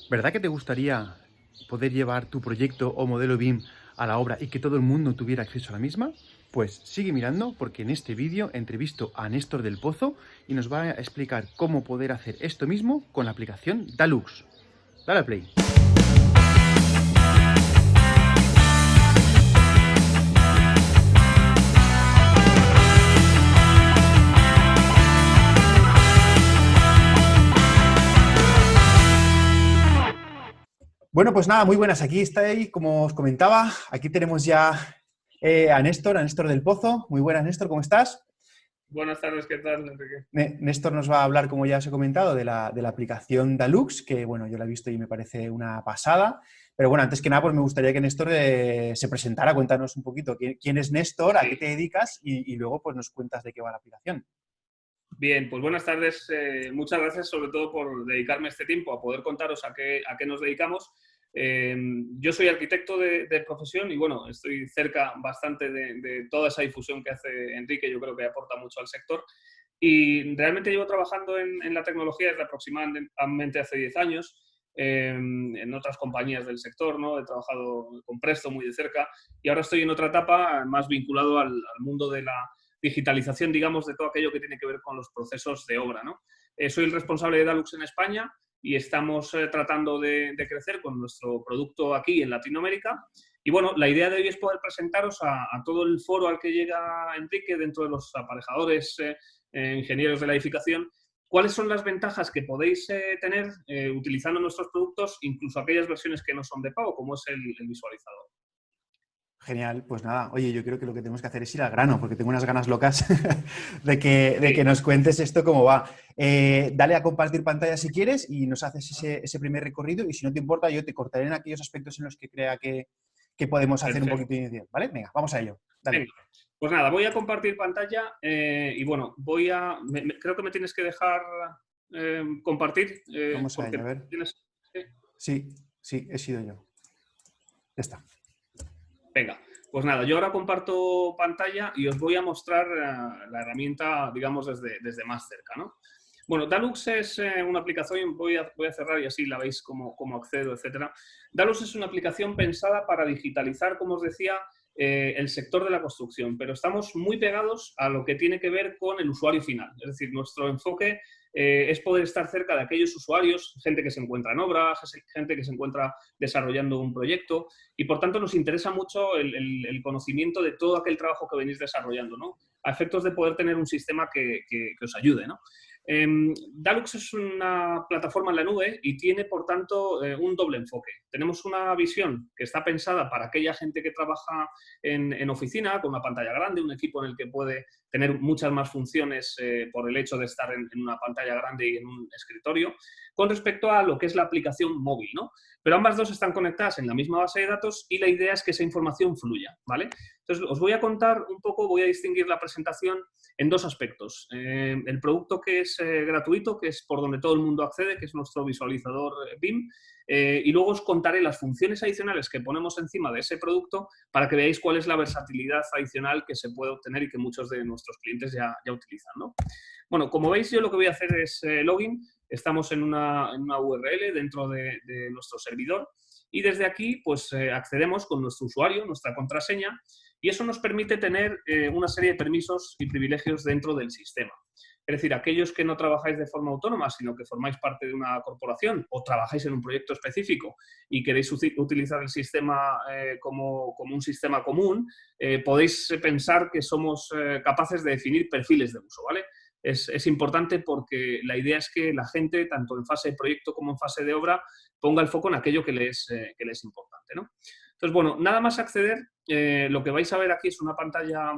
¿Verdad que te gustaría poder llevar tu proyecto o modelo BIM a la obra y que todo el mundo tuviera acceso a la misma? Pues sigue mirando porque en este vídeo entrevisto a Néstor del Pozo y nos va a explicar cómo poder hacer esto mismo con la aplicación Dalux. Dale a play. Bueno, pues nada, muy buenas. Aquí está ahí, como os comentaba, aquí tenemos ya a Néstor del Pozo. Muy buenas, Néstor, ¿cómo estás? Buenas tardes, ¿qué tal, Enrique? Néstor nos va a hablar, como ya os he comentado, de la aplicación Dalux, que bueno, yo la he visto y me parece una pasada. Pero bueno, antes que nada, pues me gustaría que Néstor se presentara. Cuéntanos un poquito quién es Néstor, a qué te Sí. dedicas y luego pues nos cuentas de qué va la aplicación. Bien, pues buenas tardes. Muchas gracias sobre todo por dedicarme este tiempo a poder contaros a qué nos dedicamos. Yo soy arquitecto de profesión y bueno, estoy cerca bastante de toda esa difusión que hace Enrique, yo creo que aporta mucho al sector. Y realmente llevo trabajando en la tecnología desde aproximadamente hace 10 años, en otras compañías del sector, ¿no? He trabajado con Presto muy de cerca y ahora estoy en otra etapa más vinculado al mundo de la digitalización, digamos, de todo aquello que tiene que ver con los procesos de obra, ¿no? Soy el responsable de Dalux en España y estamos tratando de crecer con nuestro producto aquí en Latinoamérica. Y bueno, la idea de hoy es poder presentaros a todo el foro al que llega Enrique dentro de los aparejadores ingenieros de la edificación, cuáles son las ventajas que podéis tener utilizando nuestros productos, incluso aquellas versiones que no son de pago, como es el visualizador. Genial, pues nada, oye, yo creo que lo que tenemos que hacer es ir al grano, porque tengo unas ganas locas de que Sí, nos cuentes esto cómo va. Dale a compartir pantalla si quieres y nos haces ese primer recorrido y si no te importa yo te cortaré en aquellos aspectos en los que crea que podemos hacer un poquito perfecto. de inicio, ¿vale? Venga, vamos a ello, dale. Venga, pues nada, voy a compartir pantalla y bueno, creo que me tienes que dejar compartir Vamos a ello, a porque ver. tienes... ¿sí? Sí, sí, he sido yo. Ya está. Venga, pues nada, yo ahora comparto pantalla y os voy a mostrar la herramienta, digamos, desde más cerca, ¿no? Bueno, Dalux es una aplicación, voy a cerrar y así la veis cómo accedo, etcétera. Dalux es una aplicación pensada para digitalizar, como os decía, el sector de la construcción, pero estamos muy pegados a lo que tiene que ver con el usuario final. Es decir, nuestro enfoque es poder estar cerca de aquellos usuarios, gente que se encuentra en obra, gente que se encuentra desarrollando un proyecto, y por tanto nos interesa mucho el conocimiento de todo aquel trabajo que venís desarrollando, ¿no? A efectos de poder tener un sistema que os ayude, ¿no? Dalux es una plataforma en la nube y tiene, por tanto, un doble enfoque. Tenemos una visión que está pensada para aquella gente que trabaja en oficina, con una pantalla grande, un equipo en el que puede tener muchas más funciones por el hecho de estar en una pantalla grande y en un escritorio, con respecto a lo que es la aplicación móvil, ¿no? Pero ambas dos están conectadas en la misma base de datos y la idea es que esa información fluya, ¿vale? Entonces, os voy a contar un poco, voy a distinguir la presentación en dos aspectos. El producto que es gratuito, que es por donde todo el mundo accede, que es nuestro visualizador BIM, y luego os contaré las funciones adicionales que ponemos encima de ese producto para que veáis cuál es la versatilidad adicional que se puede obtener y que muchos de nuestros clientes ya utilizan, ¿no? Bueno, como veis, yo lo que voy a hacer es login. Estamos en una URL dentro de nuestro servidor y desde aquí pues accedemos con nuestro usuario, nuestra contraseña, y eso nos permite tener una serie de permisos y privilegios dentro del sistema. Es decir, aquellos que no trabajáis de forma autónoma, sino que formáis parte de una corporación o trabajáis en un proyecto específico y queréis utilizar el sistema como un sistema común, podéis pensar que somos capaces de definir perfiles de uso, ¿vale? Es importante porque la idea es que la gente, tanto en fase de proyecto como en fase de obra, ponga el foco en aquello que les es importante, ¿no? Entonces, bueno, nada más acceder, lo que vais a ver aquí es una pantalla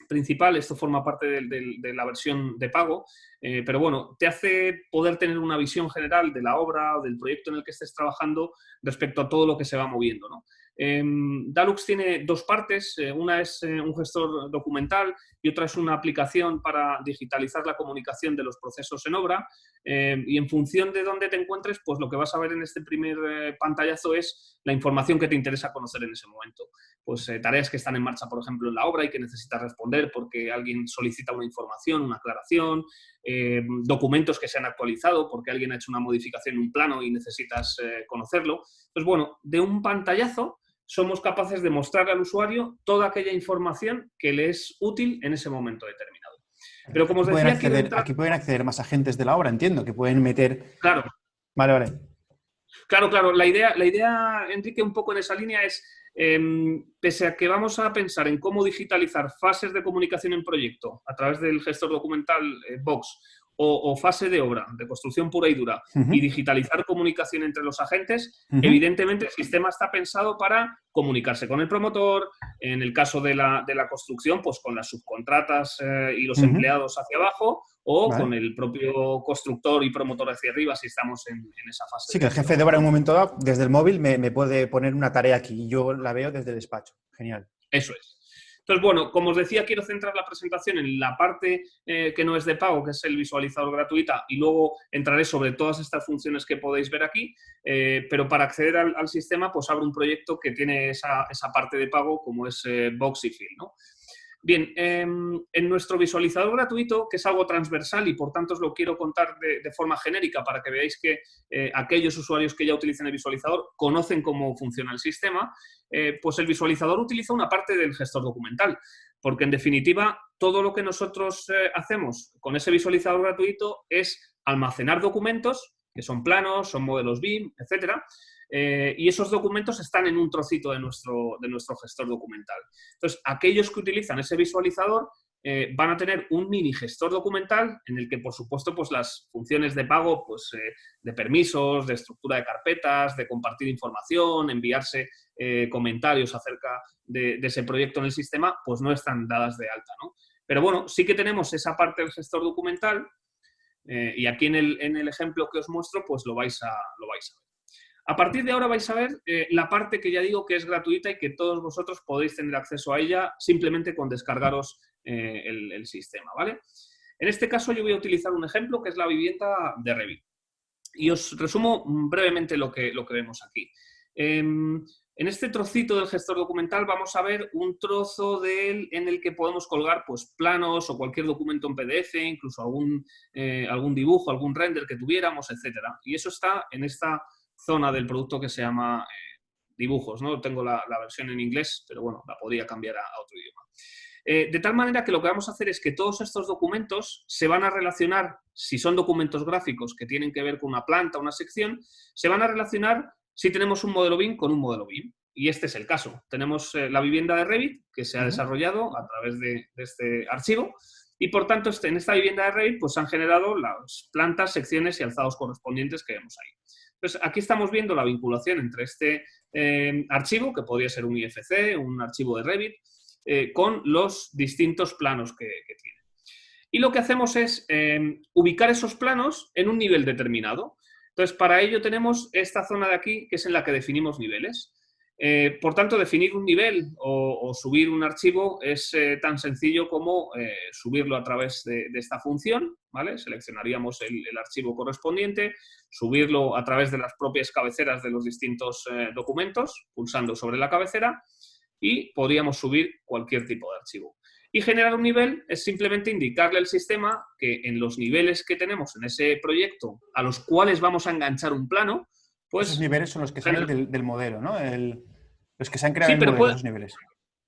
principal, esto forma parte de la versión de pago, pero bueno, te hace poder tener una visión general de la obra o del proyecto en el que estés trabajando respecto a todo lo que se va moviendo, ¿no? Dalux tiene dos partes, una es un gestor documental y otra es una aplicación para digitalizar la comunicación de los procesos en obra, y en función de dónde te encuentres, pues lo que vas a ver en este primer pantallazo es la información que te interesa conocer en ese momento. pues tareas que están en marcha, por ejemplo, en la obra y que necesitas responder porque alguien solicita una información, una aclaración, documentos que se han actualizado porque alguien ha hecho una modificación en un plano y necesitas conocerlo. Entonces, bueno, de un pantallazo somos capaces de mostrarle al usuario toda aquella información que le es útil en ese momento determinado. Pero como os decía, aquí pueden acceder más agentes de la obra, entiendo, que pueden meter... Claro. Vale. Claro. La idea, Enrique, un poco en esa línea es, pese a que vamos a pensar en cómo digitalizar fases de comunicación en proyecto a través del gestor documental Box o fase de obra, de construcción pura y dura, y digitalizar comunicación entre los agentes, evidentemente el sistema está pensado para comunicarse con el promotor, en el caso de la construcción, pues con las subcontratas y los empleados hacia abajo, o con el propio constructor y promotor hacia arriba si estamos en esa fase. Sí, que el jefe de obra en un momento dado, desde el móvil, me puede poner una tarea aquí y yo la veo desde el despacho. Genial. Eso es. Entonces, bueno, como os decía, quiero centrar la presentación en la parte que no es de pago, que es el visualizador gratuita, y luego entraré sobre todas estas funciones que podéis ver aquí, pero para acceder al sistema, pues abro un proyecto que tiene esa parte de pago, como es Boxyfill, ¿no? Bien, en nuestro visualizador gratuito, que es algo transversal y por tanto os lo quiero contar de forma genérica para que veáis que aquellos usuarios que ya utilizan el visualizador conocen cómo funciona el sistema, pues el visualizador utiliza una parte del gestor documental, porque en definitiva todo lo que nosotros hacemos con ese visualizador gratuito es almacenar documentos, que son planos, son modelos BIM, etcétera, y esos documentos están en un trocito de nuestro gestor documental. Entonces, aquellos que utilizan ese visualizador van a tener un mini gestor documental en el que, por supuesto, pues las funciones de pago, pues de permisos, de estructura de carpetas, de compartir información, enviarse comentarios acerca de ese proyecto en el sistema, pues no están dadas de alta, ¿no? Pero bueno, sí que tenemos esa parte del gestor documental y aquí en el ejemplo que os muestro, pues lo vais a ver. A partir de ahora vais a ver la parte que ya digo que es gratuita y que todos vosotros podéis tener acceso a ella simplemente con descargaros el sistema, ¿vale? En este caso yo voy a utilizar un ejemplo que es la vivienda de Revit. Y os resumo brevemente lo que vemos aquí. En este trocito del gestor documental vamos a ver un trozo en el que podemos colgar pues, planos o cualquier documento en PDF, incluso algún dibujo, algún render que tuviéramos, etcétera. Y eso está en esta zona del producto que se llama dibujos, ¿no? Tengo la versión en inglés, pero bueno, la podría cambiar a otro idioma. De tal manera que lo que vamos a hacer es que todos estos documentos se van a relacionar, si son documentos gráficos que tienen que ver con una planta, una sección, se van a relacionar si tenemos un modelo BIM con un modelo BIM. Y este es el caso. Tenemos la vivienda de Revit que se ha desarrollado a través de este archivo y, por tanto, en esta vivienda de Revit pues, se han generado las plantas, secciones y alzados correspondientes que vemos ahí. Entonces, aquí estamos viendo la vinculación entre este archivo, que podría ser un IFC, un archivo de Revit, con los distintos planos que tiene. Y lo que hacemos es ubicar esos planos en un nivel determinado. Entonces, para ello tenemos esta zona de aquí, que es en la que definimos niveles. Por tanto, definir un nivel o subir un archivo es tan sencillo como subirlo a través de esta función, ¿vale? Seleccionaríamos el archivo correspondiente, subirlo a través de las propias cabeceras de los distintos documentos, pulsando sobre la cabecera, y podríamos subir cualquier tipo de archivo. Y generar un nivel es simplemente indicarle al sistema que en los niveles que tenemos en ese proyecto, a los cuales vamos a enganchar un plano, pues... Esos niveles son los que salen del modelo, ¿no? Los que se han creado en el modelo, esos niveles.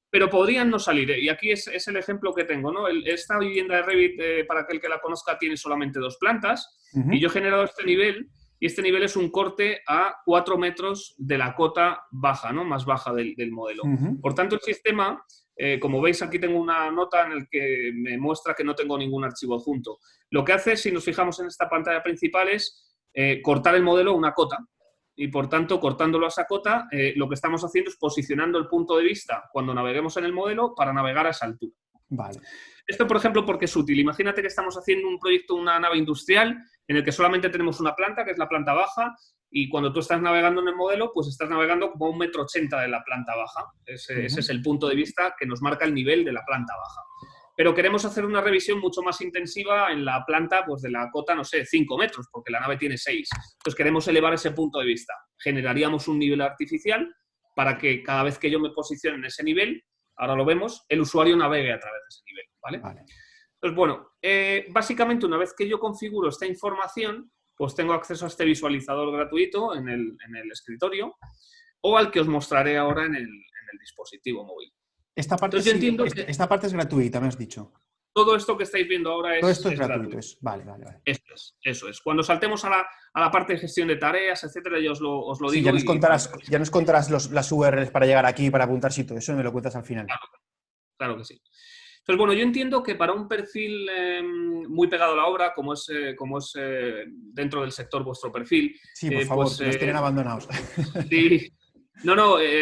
Pero podrían no salir, y aquí es el ejemplo que tengo, ¿no? Esta vivienda de Revit, para aquel que la conozca, tiene solamente 2 plantas, y yo he generado este nivel, y este nivel es un corte a 4 metros de la cota baja, ¿no? Más baja del modelo. Por tanto, el sistema, como veis, aquí tengo una nota en la que me muestra que no tengo ningún archivo adjunto. Lo que hace, si nos fijamos en esta pantalla principal, es cortar el modelo a una cota. Y, por tanto, cortándolo a esa cota, lo que estamos haciendo es posicionando el punto de vista cuando naveguemos en el modelo para navegar a esa altura. Vale. Esto, por ejemplo, porque es útil. Imagínate que estamos haciendo un proyecto, una nave industrial, en el que solamente tenemos una planta, que es la planta baja, y cuando tú estás navegando en el modelo, pues estás navegando como a 1,80 m de la planta baja. Ese es el punto de vista que nos marca el nivel de la planta baja. Pero queremos hacer una revisión mucho más intensiva en la planta, pues de la cota, no sé, 5 metros, porque la nave tiene 6. Entonces queremos elevar ese punto de vista. Generaríamos un nivel artificial para que cada vez que yo me posicione en ese nivel, ahora lo vemos, el usuario navegue a través de ese nivel, ¿vale? Vale. Entonces, bueno, básicamente una vez que yo configuro esta información, pues tengo acceso a este visualizador gratuito en el escritorio o al que os mostraré ahora en el dispositivo móvil. Esta parte, Entonces, yo entiendo que esta parte es gratuita, me has dicho. todo esto que estáis viendo ahora Todo esto es gratuito. gratuito. Vale, vale, vale. Eso es. Cuando saltemos a la parte de gestión de tareas, etcétera, yo os lo Sí, digo. ya nos contarás las URLs para llegar aquí, para apuntarse y todo eso, me lo cuentas al final. Claro que sí. Entonces, bueno, yo entiendo que para un perfil muy pegado a la obra, como es dentro del sector vuestro perfil... Sí, por favor, pues, que nos tienen abandonados. Sí.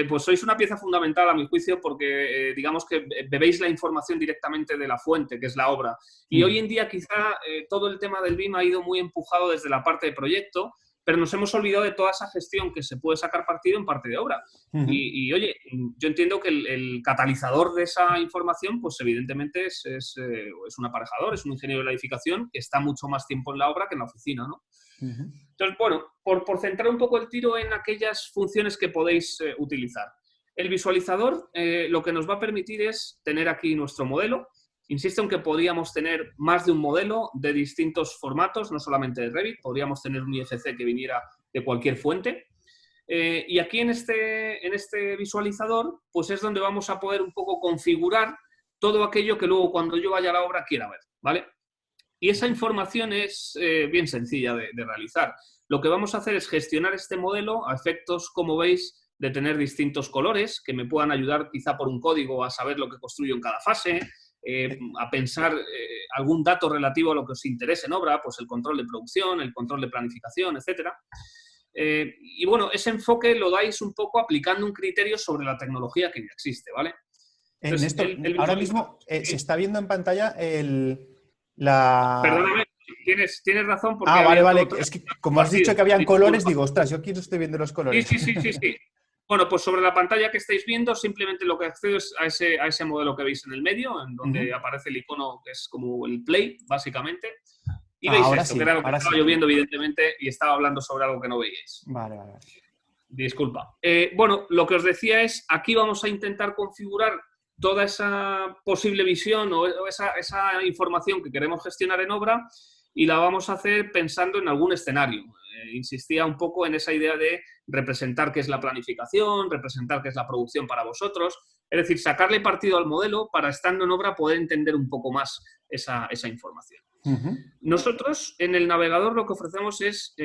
Pues sois una pieza fundamental a mi juicio porque digamos que bebéis la información directamente de la fuente, que es la obra. Y hoy en día quizá todo el tema del BIM ha ido muy empujado desde la parte de proyecto, pero nos hemos olvidado de toda esa gestión que se puede sacar partido en parte de obra. Y oye, yo entiendo que el catalizador de esa información, pues evidentemente es un aparejador, es un ingeniero de la edificación que está mucho más tiempo en la obra que en la oficina, ¿no? Entonces, bueno, por centrar un poco el tiro en aquellas funciones que podéis utilizar. El visualizador lo que nos va a permitir es tener aquí nuestro modelo. Insisto en que podríamos tener más de un modelo de distintos formatos, no solamente de Revit, podríamos tener un IFC que viniera de cualquier fuente. Y aquí en este visualizador, pues es donde vamos a poder un poco configurar todo aquello que luego cuando yo vaya a la obra quiera ver, ¿vale? Y esa información es bien sencilla de realizar. Lo que vamos a hacer es gestionar este modelo a efectos, como veis, de tener distintos colores que me puedan ayudar quizá por un código a saber lo que construyo en cada fase, a pensar algún dato relativo a lo que os interese en obra, pues el control de producción, el control de planificación, etcétera. Y bueno, ese enfoque lo dais un poco aplicando un criterio sobre la tecnología que ya existe, ¿vale? Entonces, Néstor, ahora mismo se está viendo en pantalla Perdóname, tienes razón. Porque vale. Es que como has dicho que habían colores, digo, ostras, yo aquí no estoy viendo los colores. Sí. Bueno, pues sobre la pantalla que estáis viendo, simplemente lo que accedo es a ese modelo que veis en el medio, en donde aparece el icono que es como el play, básicamente. Y veis esto, que era lo que estaba lloviendo, evidentemente, y estaba hablando sobre algo que no veíais. Vale. Disculpa. Bueno, lo que os decía es, aquí vamos a intentar configurar toda esa posible visión o esa información que queremos gestionar en obra y la vamos a hacer pensando en algún escenario. Insistía un poco en esa idea de representar qué es la planificación, representar qué es la producción para vosotros, es decir, sacarle partido al modelo para, estando en obra, poder entender un poco más esa información. Nosotros, en el navegador, lo que ofrecemos es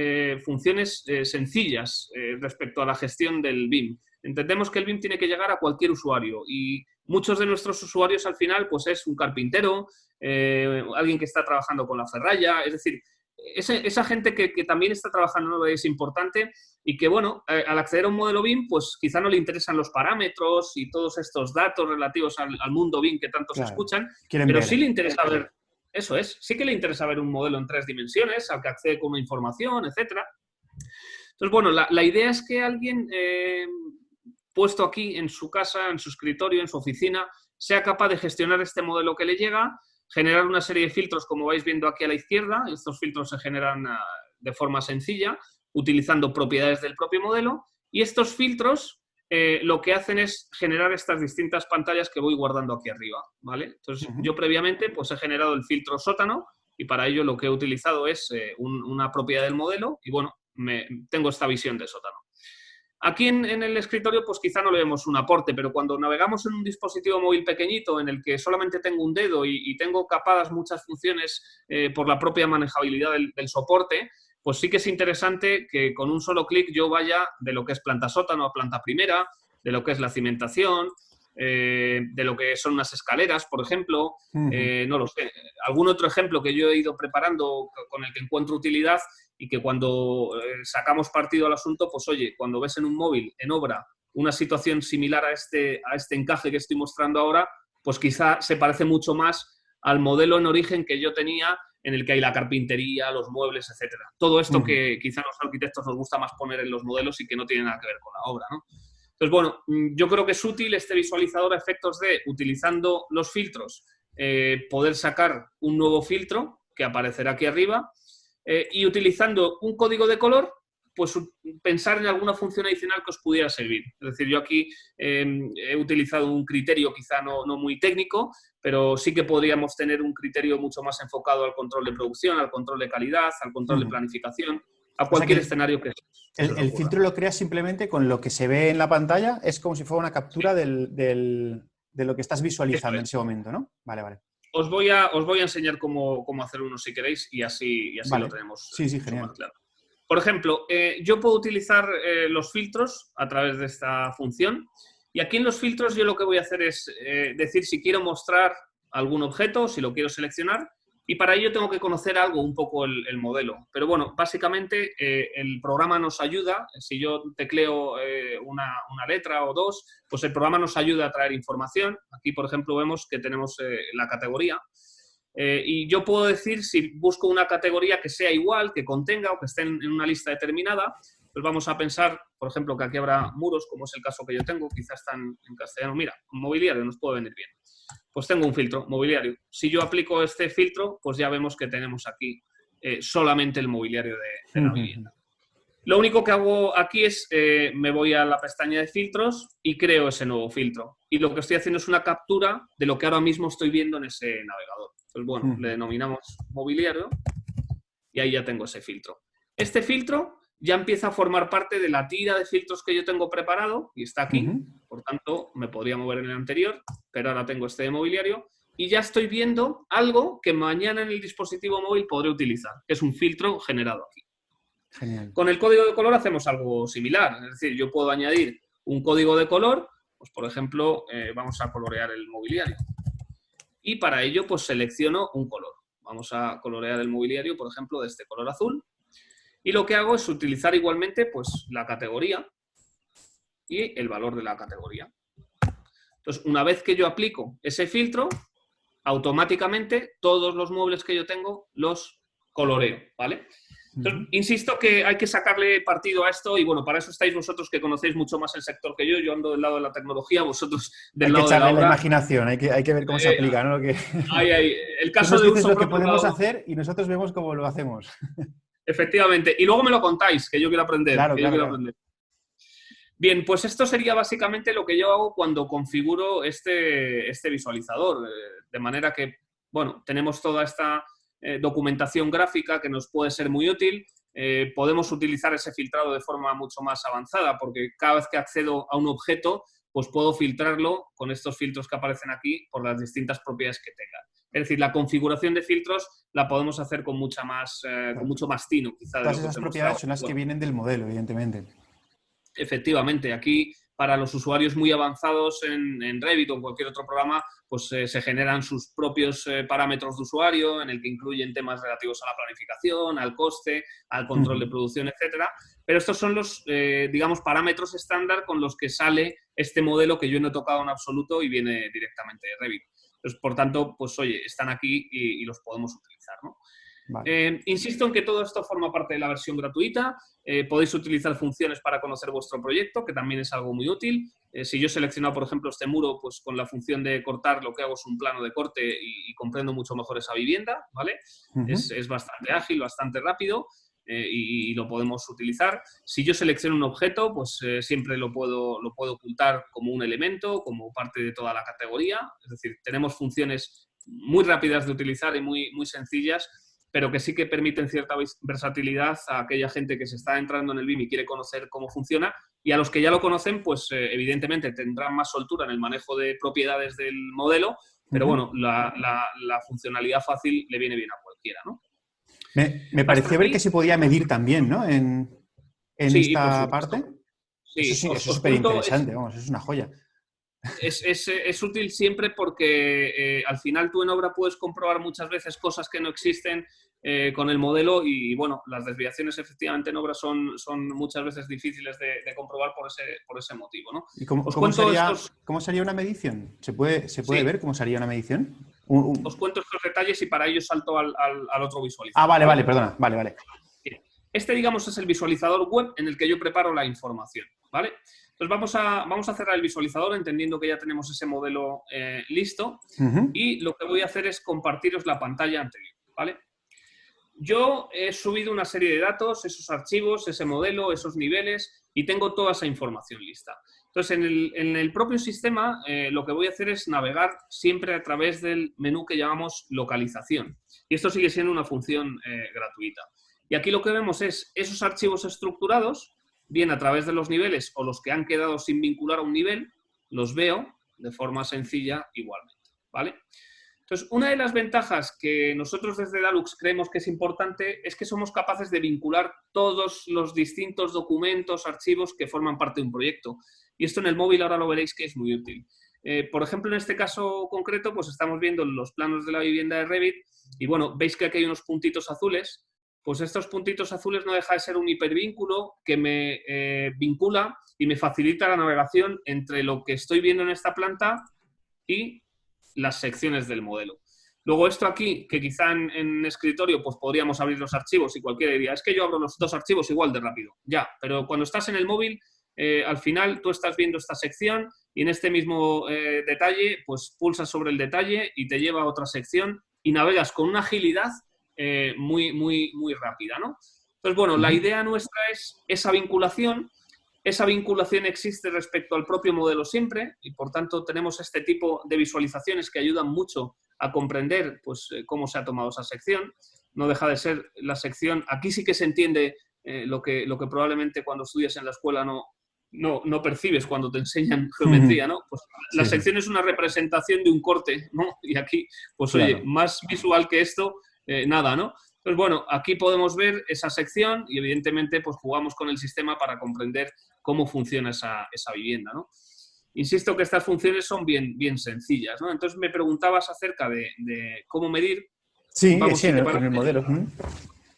funciones sencillas respecto a la gestión del BIM. Entendemos que el BIM tiene que llegar a cualquier usuario y muchos de nuestros usuarios al final pues es un carpintero, alguien que está trabajando con la ferralla, es decir, esa gente que también está trabajando es importante y que, bueno, al acceder a un modelo BIM, pues quizá no le interesan los parámetros y todos estos datos relativos al mundo BIM que tanto se escuchan, pero sí le interesa ver, eso es, sí que le interesa ver un modelo en 3 dimensiones, al que accede con una información, etcétera. Entonces, bueno, la idea es que alguien puesto aquí en su casa, en su escritorio, en su oficina, sea capaz de gestionar este modelo que le llega, generar una serie de filtros, como vais viendo aquí a la izquierda. Estos filtros se generan de forma sencilla, utilizando propiedades del propio modelo, y estos filtros lo que hacen es generar estas distintas pantallas que voy guardando aquí arriba, ¿vale? Entonces, yo previamente pues he generado el filtro sótano y para ello lo que he utilizado es una propiedad del modelo y, bueno, tengo esta visión de sótano. Aquí en el escritorio pues quizá no le vemos un aporte, pero cuando navegamos en un dispositivo móvil pequeñito en el que solamente tengo un dedo y tengo capadas muchas funciones por la propia manejabilidad del soporte, pues sí que es interesante que con un solo clic yo vaya de lo que es planta sótano a planta primera, de lo que es la cimentación, de lo que son unas escaleras, por ejemplo, no lo sé. Algún otro ejemplo que yo he ido preparando con el que encuentro utilidad y que cuando sacamos partido al asunto, pues oye, cuando ves en un móvil, en obra, una situación similar a este encaje que estoy mostrando ahora, pues quizá se parece mucho más al modelo en origen que yo tenía, en el que hay la carpintería, los muebles, etcétera. Todo esto que quizá a los arquitectos nos gusta más poner en los modelos y que no tiene nada que ver con la obra, ¿no? Entonces, bueno, yo creo que es útil este visualizador a efectos de, utilizando los filtros, poder sacar un nuevo filtro que aparecerá aquí arriba y utilizando un código de color pues pensar en alguna función adicional que os pudiera servir. Es decir, yo aquí he utilizado un criterio quizá no muy técnico, pero sí que podríamos tener un criterio mucho más enfocado al control de producción, al control de calidad, al control de planificación, a cualquier escenario que el filtro lo creas simplemente con lo que se ve en la pantalla, es como si fuera una captura de lo que estás visualizando en ese momento, ¿no? Vale, vale. Os voy a enseñar cómo hacer uno si queréis y así vale. lo tenemos genial. más claro. Por ejemplo, yo puedo utilizar los filtros a través de esta función y aquí en los filtros yo lo que voy a hacer es decir si quiero mostrar algún objeto, si lo quiero seleccionar y para ello tengo que conocer algo, un poco el modelo. Pero bueno, básicamente el programa nos ayuda, si yo tecleo una letra o dos, pues el programa nos ayuda a traer información. Aquí, por ejemplo, vemos que tenemos la categoría. Y yo puedo decir si busco una categoría que sea igual, que contenga o que esté en una lista determinada, pues vamos a pensar, por ejemplo, que aquí habrá muros, como es el caso que yo tengo, quizás están en castellano. Mira, mobiliario nos puede venir bien. Pues tengo un filtro, mobiliario. Si yo aplico este filtro, pues ya vemos que tenemos aquí solamente el mobiliario de la vivienda. Lo único que hago aquí es, me voy a la pestaña de filtros y creo ese nuevo filtro. Y lo que estoy haciendo es una captura de lo que ahora mismo estoy viendo en ese navegador. Pues bueno, le denominamos mobiliario y ahí ya tengo ese filtro. Este filtro ya empieza a formar parte de la tira de filtros que yo tengo preparado y está aquí. Por tanto, me podría mover en el anterior, pero ahora tengo este de mobiliario y ya estoy viendo algo que mañana en el dispositivo móvil podré utilizar, que es un filtro generado aquí. Genial. Con el código de color hacemos algo similar, es decir, yo puedo añadir un código de color, pues por ejemplo, vamos a colorear el mobiliario. Y para ello, pues selecciono un color. Vamos a colorear el mobiliario, por ejemplo, de este color azul. Y lo que hago es utilizar igualmente pues, la categoría y el valor de la categoría. Entonces, una vez que yo aplico ese filtro, automáticamente todos los muebles que yo tengo los coloreo, ¿vale? Entonces, insisto que hay que sacarle partido a esto y bueno, para eso estáis vosotros que conocéis mucho más el sector que yo ando del lado de la tecnología, vosotros del lado de la obra. Hay que echarle la imaginación, hay que ver cómo se aplica, ¿no? El caso de uso lo que podemos hacer y nosotros vemos cómo lo hacemos. Efectivamente. Y luego me lo contáis, que yo quiero aprender. Claro. Bien, pues esto sería básicamente lo que yo hago cuando configuro este visualizador. De manera que, bueno, tenemos toda esta documentación gráfica que nos puede ser muy útil. Podemos utilizar ese filtrado de forma mucho más avanzada porque cada vez que accedo a un objeto, pues puedo filtrarlo con estos filtros que aparecen aquí por las distintas propiedades que tenga. Es decir, la configuración de filtros la podemos hacer con mucho más tino, quizá. Todas esas propiedades son las que vienen del modelo, evidentemente. Efectivamente, aquí para los usuarios muy avanzados en Revit o en cualquier otro programa, pues se generan sus propios parámetros de usuario, en el que incluyen temas relativos a la planificación, al coste, al control de producción, etcétera. Pero estos son los, digamos, parámetros estándar con los que sale este modelo que yo no he tocado en absoluto y viene directamente de Revit. Entonces, por tanto, pues oye, están aquí y los podemos utilizar, ¿no? Vale. Insisto en que todo esto forma parte de la versión gratuita. Podéis utilizar funciones para conocer vuestro proyecto, que también es algo muy útil. Si yo he seleccionado, por ejemplo, este muro, pues con la función de cortar lo que hago es un plano de corte y comprendo mucho mejor esa vivienda, ¿vale? Es bastante ágil, bastante rápido y lo podemos utilizar. Si yo selecciono un objeto, pues siempre lo puedo ocultar como un elemento, como parte de toda la categoría. Es decir, tenemos funciones muy rápidas de utilizar y muy sencillas, pero que sí que permiten cierta versatilidad a aquella gente que se está entrando en el BIM y quiere conocer cómo funciona, y a los que ya lo conocen, pues evidentemente tendrán más soltura en el manejo de propiedades del modelo, pero bueno, la funcionalidad fácil le viene bien a cualquiera, ¿no? Me pareció ver que se podía medir también, ¿no? En sí, esta parte. Sí, eso es súper interesante, vamos, es una joya. Es útil siempre porque al final tú en obra puedes comprobar muchas veces cosas que no existen con el modelo y bueno, las desviaciones efectivamente en obra son muchas veces difíciles de comprobar por ese motivo, ¿no? ¿Y cómo sería una medición? ¿Se puede ver cómo sería una medición? Os cuento estos detalles y para ello salto al otro visualizador. Vale, perdona, vale. Este, digamos, es el visualizador web en el que yo preparo la información, ¿vale? Entonces vamos a cerrar el visualizador entendiendo que ya tenemos ese modelo listo y lo que voy a hacer es compartiros la pantalla anterior, ¿vale? Yo he subido una serie de datos, esos archivos, ese modelo, esos niveles, y tengo toda esa información lista. Entonces, en el propio sistema, lo que voy a hacer es navegar siempre a través del menú que llamamos localización. Y esto sigue siendo una función gratuita. Y aquí lo que vemos es esos archivos estructurados, bien a través de los niveles o los que han quedado sin vincular a un nivel, los veo de forma sencilla igualmente, ¿vale? Entonces, una de las ventajas que nosotros desde Dalux creemos que es importante es que somos capaces de vincular todos los distintos documentos, archivos que forman parte de un proyecto. Y esto en el móvil ahora lo veréis que es muy útil. Por ejemplo, en este caso concreto, pues estamos viendo los planos de la vivienda de Revit y bueno, veis que aquí hay unos puntitos azules. Pues estos puntitos azules no deja de ser un hipervínculo que me vincula y me facilita la navegación entre lo que estoy viendo en esta planta y las secciones del modelo. Luego esto aquí, que quizá en escritorio pues podríamos abrir los archivos y cualquiera diría, es que yo abro los dos archivos igual de rápido. Ya, pero cuando estás en el móvil, al final tú estás viendo esta sección y en este mismo detalle, pues pulsas sobre el detalle y te lleva a otra sección y navegas con una agilidad muy rápida, ¿no? Entonces, bueno, la idea nuestra es esa vinculación. Esa vinculación existe respecto al propio modelo siempre y, por tanto, tenemos este tipo de visualizaciones que ayudan mucho a comprender pues, cómo se ha tomado esa sección. No deja de ser la sección... Aquí sí que se entiende lo que probablemente cuando estudias en la escuela no percibes cuando te enseñan geometría, ¿no? Pues la sección es una representación de un corte, ¿no? Y aquí, pues Claro. oye, más visual que esto, nada, ¿no? Pues bueno, aquí podemos ver esa sección y evidentemente pues jugamos con el sistema para comprender cómo funciona esa vivienda, ¿no? Insisto que estas funciones son bien sencillas, ¿no? Entonces me preguntabas acerca de cómo medir. Sí, Vamos, sí, si te en el parece, modelo.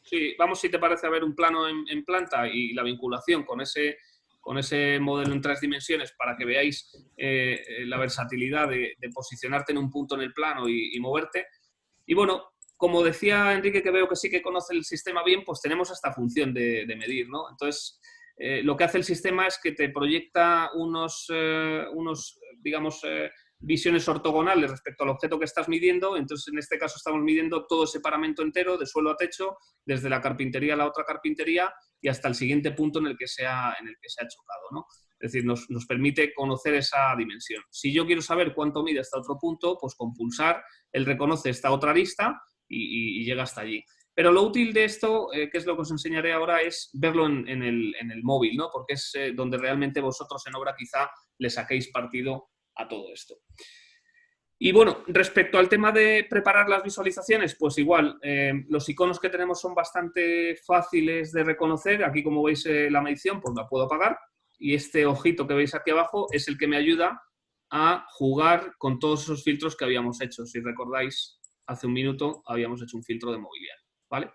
sí, vamos, si te parece, a ver un plano en planta y la vinculación con ese modelo en 3 dimensiones para que veáis la versatilidad de posicionarte en un punto en el plano y moverte. Y bueno, como decía Enrique, que veo que sí que conoce el sistema bien, pues tenemos esta función de medir, ¿no? Entonces, lo que hace el sistema es que te proyecta unos digamos, visiones ortogonales respecto al objeto que estás midiendo. Entonces, en este caso estamos midiendo todo ese paramento entero, de suelo a techo, desde la carpintería a la otra carpintería y hasta el siguiente punto en el que se ha chocado, ¿no? Es decir, nos permite conocer esa dimensión. Si yo quiero saber cuánto mide hasta otro punto, pues con pulsar, él reconoce esta otra arista y llega hasta allí. Pero lo útil de esto, que es lo que os enseñaré ahora, es verlo en el móvil, ¿no? Porque es donde realmente vosotros en obra quizá le saquéis partido a todo esto. Y bueno, respecto al tema de preparar las visualizaciones, pues igual, los iconos que tenemos son bastante fáciles de reconocer. Aquí, como veis, la medición, pues la puedo apagar. Y este ojito que veis aquí abajo es el que me ayuda a jugar con todos esos filtros que habíamos hecho. Si recordáis, hace un minuto habíamos hecho un filtro de mobiliario, ¿vale?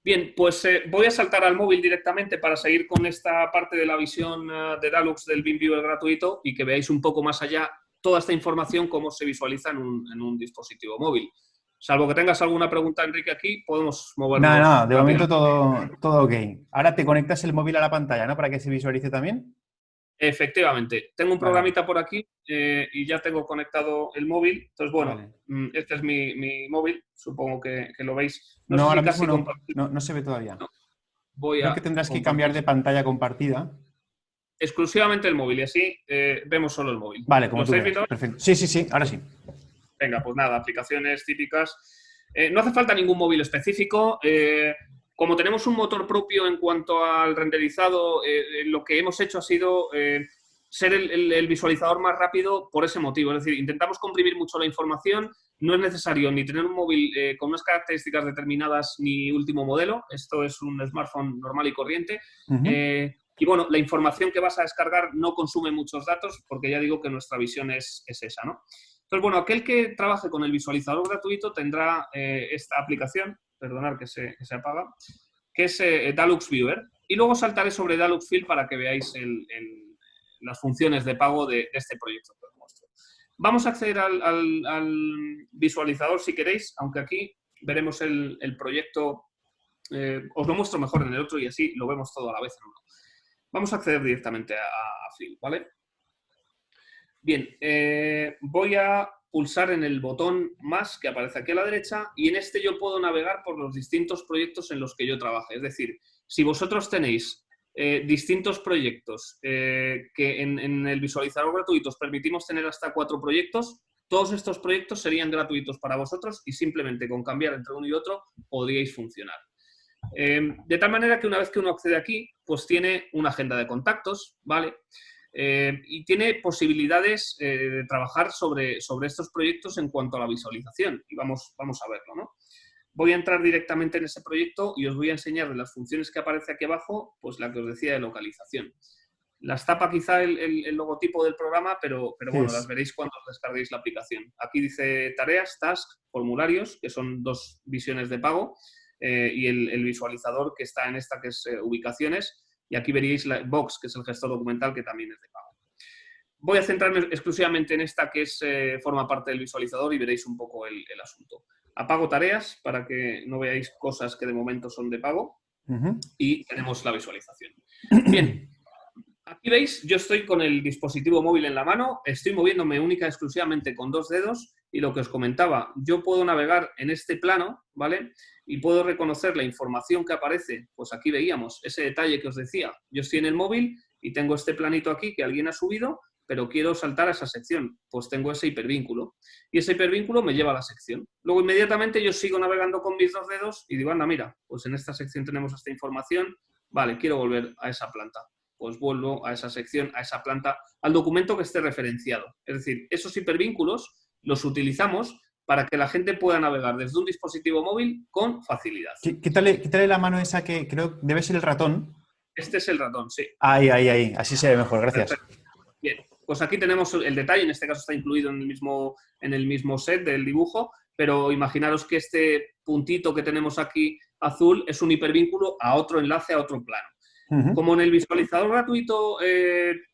Bien, pues voy a saltar al móvil directamente para seguir con esta parte de la visión de Dalux del BIM Viewer gratuito y que veáis un poco más allá toda esta información, cómo se visualiza en un dispositivo móvil. Salvo que tengas alguna pregunta, Enrique, aquí, podemos movernos. Nada, de momento todo ok. Ahora te conectas el móvil a la pantalla, ¿no? Para que se visualice también. Efectivamente. Tengo un programita por aquí y ya tengo conectado el móvil. Entonces, bueno, este es mi móvil. Supongo que lo veis. No, sé si ahora casi mismo no se ve todavía. No. Creo que tendrás que cambiar de pantalla compartida. Exclusivamente el móvil y así vemos solo el móvil. Vale, como ¿Lo tú estáis veas. viendo? Perfecto. Sí, ahora sí. Venga, pues nada, aplicaciones típicas. No hace falta ningún móvil específico. Como tenemos un motor propio en cuanto al renderizado, lo que hemos hecho ha sido ser el visualizador más rápido por ese motivo. Es decir, intentamos comprimir mucho la información. No es necesario ni tener un móvil con unas características determinadas ni último modelo. Esto es un smartphone normal y corriente. Y bueno, la información que vas a descargar no consume muchos datos porque ya digo que nuestra visión es esa, ¿no? Entonces, bueno, aquel que trabaje con el visualizador gratuito tendrá esta aplicación, perdonad que se apaga, que es Dalux Viewer. Y luego saltaré sobre Dalux Fill para que veáis las funciones de pago de este proyecto que os muestro. Vamos a acceder al visualizador si queréis, aunque aquí veremos el proyecto. Os lo muestro mejor en el otro y así lo vemos todo a la vez en uno. Vamos a acceder directamente a Fill, ¿vale? Bien, voy a pulsar en el botón más que aparece aquí a la derecha y en este yo puedo navegar por los distintos proyectos en los que yo trabaje. Es decir, si vosotros tenéis distintos proyectos que en el visualizador gratuito os permitimos tener hasta 4 proyectos, todos estos proyectos serían gratuitos para vosotros y simplemente con cambiar entre uno y otro podríais funcionar. De tal manera que una vez que uno accede aquí, pues tiene una agenda de contactos, ¿vale? Y tiene posibilidades de trabajar sobre estos proyectos en cuanto a la visualización. Y vamos a verlo, ¿no? Voy a entrar directamente en ese proyecto y os voy a enseñar de las funciones que aparece aquí abajo, pues la que os decía de localización. Las tapa quizá el logotipo del programa, pero bueno, las veréis cuando os descarguéis la aplicación. Aquí dice tareas, tasks, formularios, que son 2 visiones de pago, y el visualizador que está en esta, que es ubicaciones, y aquí veréis la box, que es el gestor documental, que también es de pago. Voy a centrarme exclusivamente en esta, que forma parte del visualizador, y veréis un poco el asunto. Apago tareas para que no veáis cosas que de momento son de pago, y tenemos la visualización. Bien. Aquí veis, yo estoy con el dispositivo móvil en la mano, estoy moviéndome única y exclusivamente con 2 dedos y lo que os comentaba, yo puedo navegar en este plano, ¿vale? Y puedo reconocer la información que aparece, pues aquí veíamos ese detalle que os decía, yo estoy en el móvil y tengo este planito aquí que alguien ha subido, pero quiero saltar a esa sección, pues tengo ese hipervínculo y ese hipervínculo me lleva a la sección. Luego inmediatamente yo sigo navegando con mis 2 dedos y digo, anda, mira, pues en esta sección tenemos esta información, vale, quiero volver a esa planta. Pues vuelvo a esa sección, a esa planta, al documento que esté referenciado. Es decir, esos hipervínculos los utilizamos para que la gente pueda navegar desde un dispositivo móvil con facilidad. Quítale la mano esa que creo debe ser el ratón. Este es el ratón, sí. Ahí. Así se ve mejor, gracias. Perfecto. Bien, pues aquí tenemos el detalle, en este caso está incluido en el mismo set del dibujo, pero imaginaros que este puntito que tenemos aquí azul es un hipervínculo a otro enlace, a otro plano. Como en el visualizador gratuito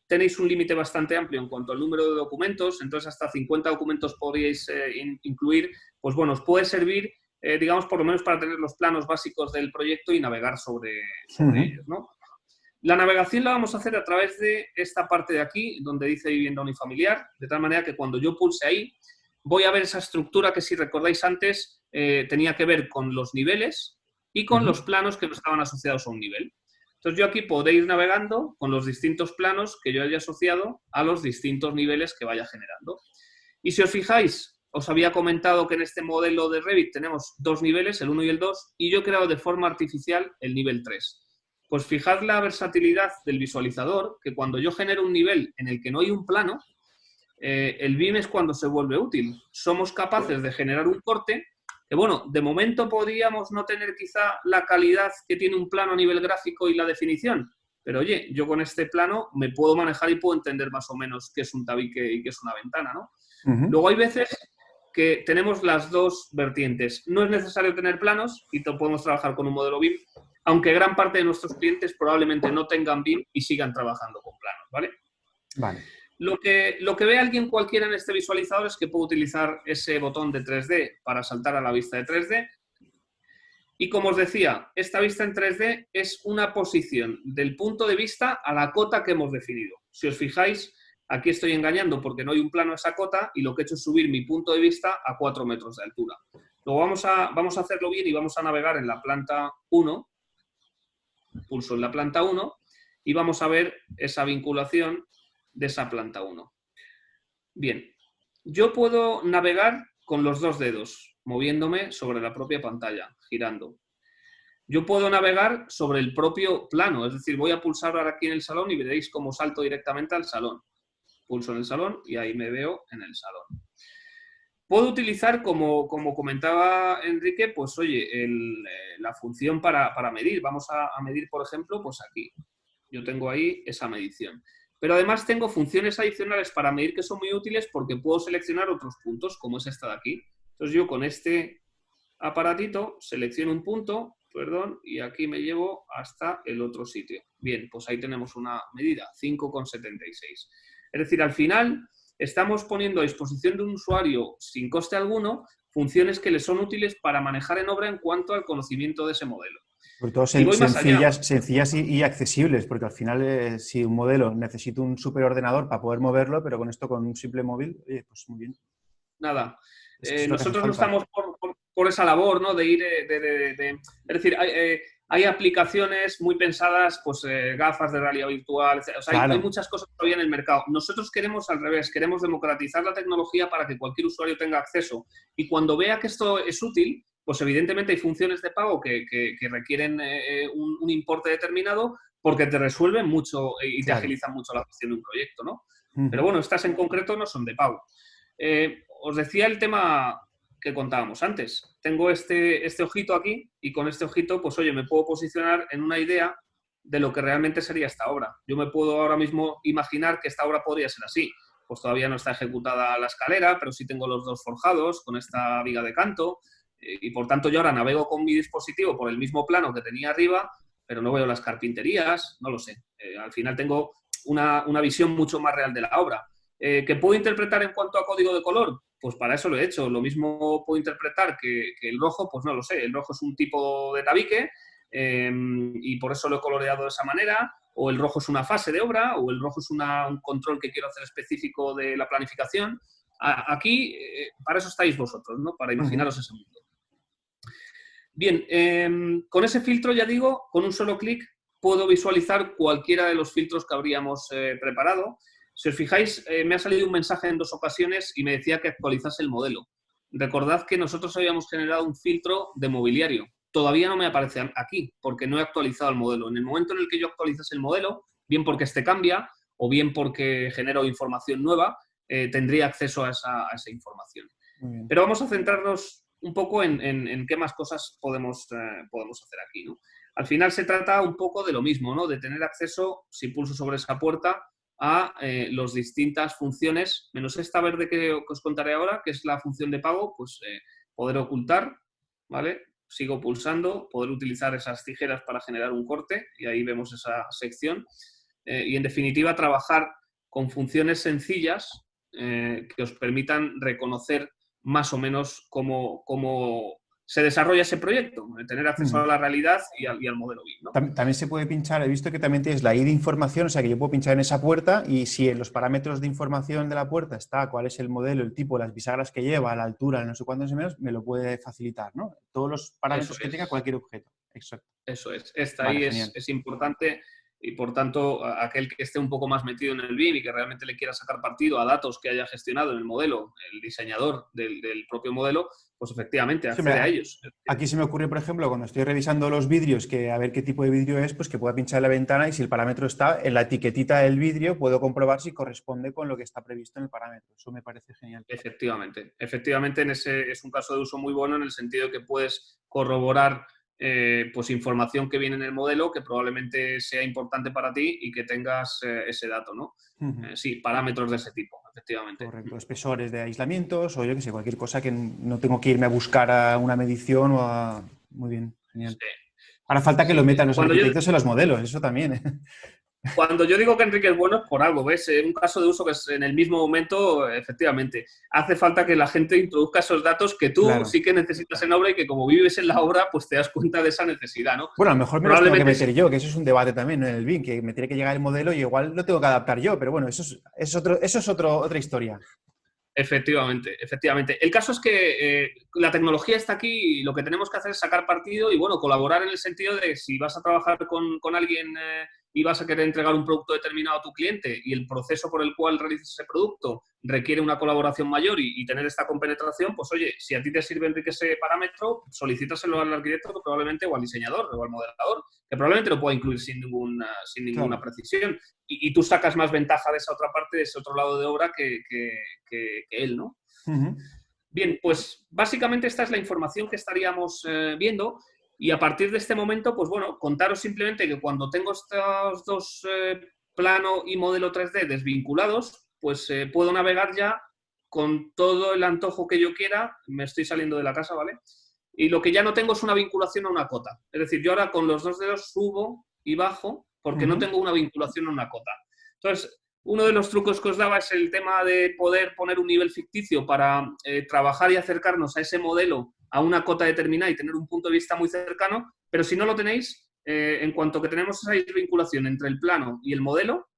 tenéis un límite bastante amplio en cuanto al número de documentos, entonces hasta 50 documentos podríais incluir, pues bueno, os puede servir, digamos, por lo menos para tener los planos básicos del proyecto y navegar sobre ellos, ¿no? La navegación la vamos a hacer a través de esta parte de aquí, donde dice vivienda unifamiliar, de tal manera que cuando yo pulse ahí, voy a ver esa estructura que, si recordáis antes, tenía que ver con los niveles y con los planos que no estaban asociados a un nivel. Entonces yo aquí podré ir navegando con los distintos planos que yo haya asociado a los distintos niveles que vaya generando. Y si os fijáis, os había comentado que en este modelo de Revit tenemos 2 niveles, el 1 y el 2, y yo he creado de forma artificial el nivel 3. Pues fijad la versatilidad del visualizador, que cuando yo genero un nivel en el que no hay un plano, el BIM es cuando se vuelve útil. Somos capaces de generar un corte que, bueno, de momento podríamos no tener quizá la calidad que tiene un plano a nivel gráfico y la definición, pero oye, yo con este plano me puedo manejar y puedo entender más o menos qué es un tabique y qué es una ventana, ¿no? Luego hay veces que tenemos las 2 vertientes. No es necesario tener planos y podemos trabajar con un modelo BIM, aunque gran parte de nuestros clientes probablemente no tengan BIM y sigan trabajando con planos, ¿vale? Vale. Lo que ve alguien cualquiera en este visualizador es que puede utilizar ese botón de 3D para saltar a la vista de 3D. Y como os decía, esta vista en 3D es una posición del punto de vista a la cota que hemos definido. Si os fijáis, aquí estoy engañando porque no hay un plano a esa cota y lo que he hecho es subir mi punto de vista a 4 metros de altura. Luego vamos a hacerlo bien y vamos a navegar en la planta 1. Pulso en la planta 1 y vamos a ver esa vinculación de esa planta 1. Bien, yo puedo navegar con los 2 dedos, moviéndome sobre la propia pantalla, girando. Yo puedo navegar sobre el propio plano, es decir, voy a pulsar ahora aquí en el salón y veréis cómo salto directamente al salón. Pulso en el salón y ahí me veo en el salón. Puedo utilizar, como comentaba Enrique, pues oye, la función para medir. Vamos a medir, por ejemplo, pues aquí. Yo tengo ahí esa medición. Pero además tengo funciones adicionales para medir que son muy útiles porque puedo seleccionar otros puntos, como es esta de aquí. Entonces yo con este aparatito selecciono un punto, y aquí me llevo hasta el otro sitio. Bien, pues ahí tenemos una medida, 5,76. Es decir, al final estamos poniendo a disposición de un usuario sin coste alguno funciones que le son útiles para manejar en obra en cuanto al conocimiento de ese modelo. Sobre todo sencillas y accesibles, porque al final si un modelo necesita un superordenador para poder moverlo, pero con esto, con un simple móvil, pues muy bien. nada. Es que es lo que hace Nosotros no falta. estamos por esa labor, ¿no? De ir, es decir, hay aplicaciones muy pensadas, pues gafas de realidad virtual, o sea, Claro, hay muchas cosas todavía en el mercado. Nosotros queremos al revés, queremos democratizar la tecnología para que cualquier usuario tenga acceso. Y cuando vea que esto es útil, pues evidentemente hay funciones de pago que requieren un importe determinado porque te resuelven mucho y te claro. agilizan mucho la gestión de un proyecto, ¿no? Pero Ujú. bueno, estas en concreto no son de pago. Os decía el tema que contábamos antes. Tengo este ojito aquí y con este ojito, pues oye, me puedo posicionar en una idea de lo que realmente sería esta obra. Yo me puedo ahora mismo imaginar que esta obra podría ser así. Pues todavía no está ejecutada la escalera, pero sí tengo los dos forjados con esta viga de canto y por tanto yo ahora navego con mi dispositivo por el mismo plano que tenía arriba, pero no veo las carpinterías, no lo sé. Al final tengo una visión mucho más real de la obra. ¿Que puedo interpretar en cuanto a código de color? Pues para eso lo he hecho. Lo mismo puedo interpretar que el rojo, pues no lo sé. El rojo es un tipo de tabique y por eso lo he coloreado de esa manera. O el rojo es una fase de obra, o el rojo es un control que quiero hacer específico de la planificación. Aquí, para eso estáis vosotros, ¿no? Para imaginaros ese mundo. Bien, con ese filtro, ya digo, con un solo clic puedo visualizar cualquiera de los filtros que habríamos preparado. Si os fijáis, me ha salido un mensaje en 2 ocasiones y me decía que actualizase el modelo. Recordad que nosotros habíamos generado un filtro de mobiliario. Todavía no me aparece aquí porque no he actualizado el modelo. En el momento en el que yo actualizase el modelo, bien porque este cambia o bien porque genero información nueva, tendría acceso a esa información. Muy bien. Pero vamos a centrarnos un poco en qué más cosas podemos hacer aquí, ¿no? Al final se trata un poco de lo mismo, ¿no? De tener acceso, si pulso sobre esa puerta, a las distintas funciones, menos esta verde que os contaré ahora, que es la función de pago, pues poder ocultar, ¿vale? Sigo pulsando, poder utilizar esas tijeras para generar un corte, y ahí vemos esa sección. Y en definitiva, trabajar con funciones sencillas que os permitan reconocer más o menos cómo se desarrolla ese proyecto, tener acceso a la realidad y al modelo BIM, ¿no? También se puede pinchar, he visto que también tienes la I de información, o sea que yo puedo pinchar en esa puerta y si en los parámetros de información de la puerta está cuál es el modelo, el tipo, las bisagras que lleva, la altura, no sé cuántos menos, me lo puede facilitar, ¿no? Todos los parámetros que tenga cualquier objeto. Exacto. Eso es. Esta Vale, ahí genial. es importante y, por tanto, aquel que esté un poco más metido en el BIM y que realmente le quiera sacar partido a datos que haya gestionado en el modelo, el diseñador del propio modelo, pues efectivamente Sí, accede a ellos. aquí se me ocurre, por ejemplo, cuando estoy revisando los vidrios, que a ver qué tipo de vidrio es, pues que pueda pinchar en la ventana y si el parámetro está en la etiquetita del vidrio, puedo comprobar si corresponde con lo que está previsto en el parámetro. Eso me parece genial. Efectivamente. Efectivamente, es un caso de uso muy bueno en el sentido de que puedes corroborar pues información que viene en el modelo que probablemente sea importante para ti y que tengas ese dato, ¿no? Sí, parámetros de ese tipo, efectivamente. Correcto, espesores de aislamientos o yo que sé, cualquier cosa que no tengo que irme a buscar a una medición o a... Muy bien, genial. Sí. Ahora falta que Sí. lo metan los arquitectos en los modelos, eso también. Cuando yo digo que Enrique es bueno es por algo, ¿ves? Un caso de uso que es en el mismo momento, efectivamente. Hace falta que la gente introduzca esos datos que tú Claro. sí que necesitas en obra y que como vives en la obra, pues te das cuenta de esa necesidad, ¿no? Bueno, a lo mejor me los tengo que meter Sí. yo, que eso es un debate también, ¿no? En el BIM, que me tiene que llegar el modelo y igual lo tengo que adaptar yo, pero bueno, eso es otra historia. Efectivamente, efectivamente. El caso es que la tecnología está aquí y lo que tenemos que hacer es sacar partido y, bueno, colaborar en el sentido de si vas a trabajar con alguien y vas a querer entregar un producto determinado a tu cliente y el proceso por el cual realizas ese producto requiere una colaboración mayor y tener esta compenetración, pues oye, si a ti te sirve, Enrique, ese parámetro, solicítaselo al arquitecto probablemente o al diseñador o al modelador, que probablemente lo pueda incluir sin ninguna Claro. precisión. Y tú sacas más ventaja de esa otra parte, de ese otro lado de obra que él, ¿no? Bien, pues básicamente esta es la información que estaríamos viendo y a partir de este momento, pues bueno, contaros simplemente que cuando tengo estos dos plano y modelo 3D desvinculados, pues puedo navegar ya con todo el antojo que yo quiera. Me estoy saliendo de la casa, ¿vale? Y lo que ya no tengo es una vinculación a una cota. Es decir, yo ahora con los 2 dedos subo y bajo porque no tengo una vinculación a una cota. Entonces, uno de los trucos que os daba es el tema de poder poner un nivel ficticio para trabajar y acercarnos a ese modelo, a una cota determinada y tener un punto de vista muy cercano, pero si no lo tenéis, en cuanto que tenemos esa vinculación entre el plano y el modelo,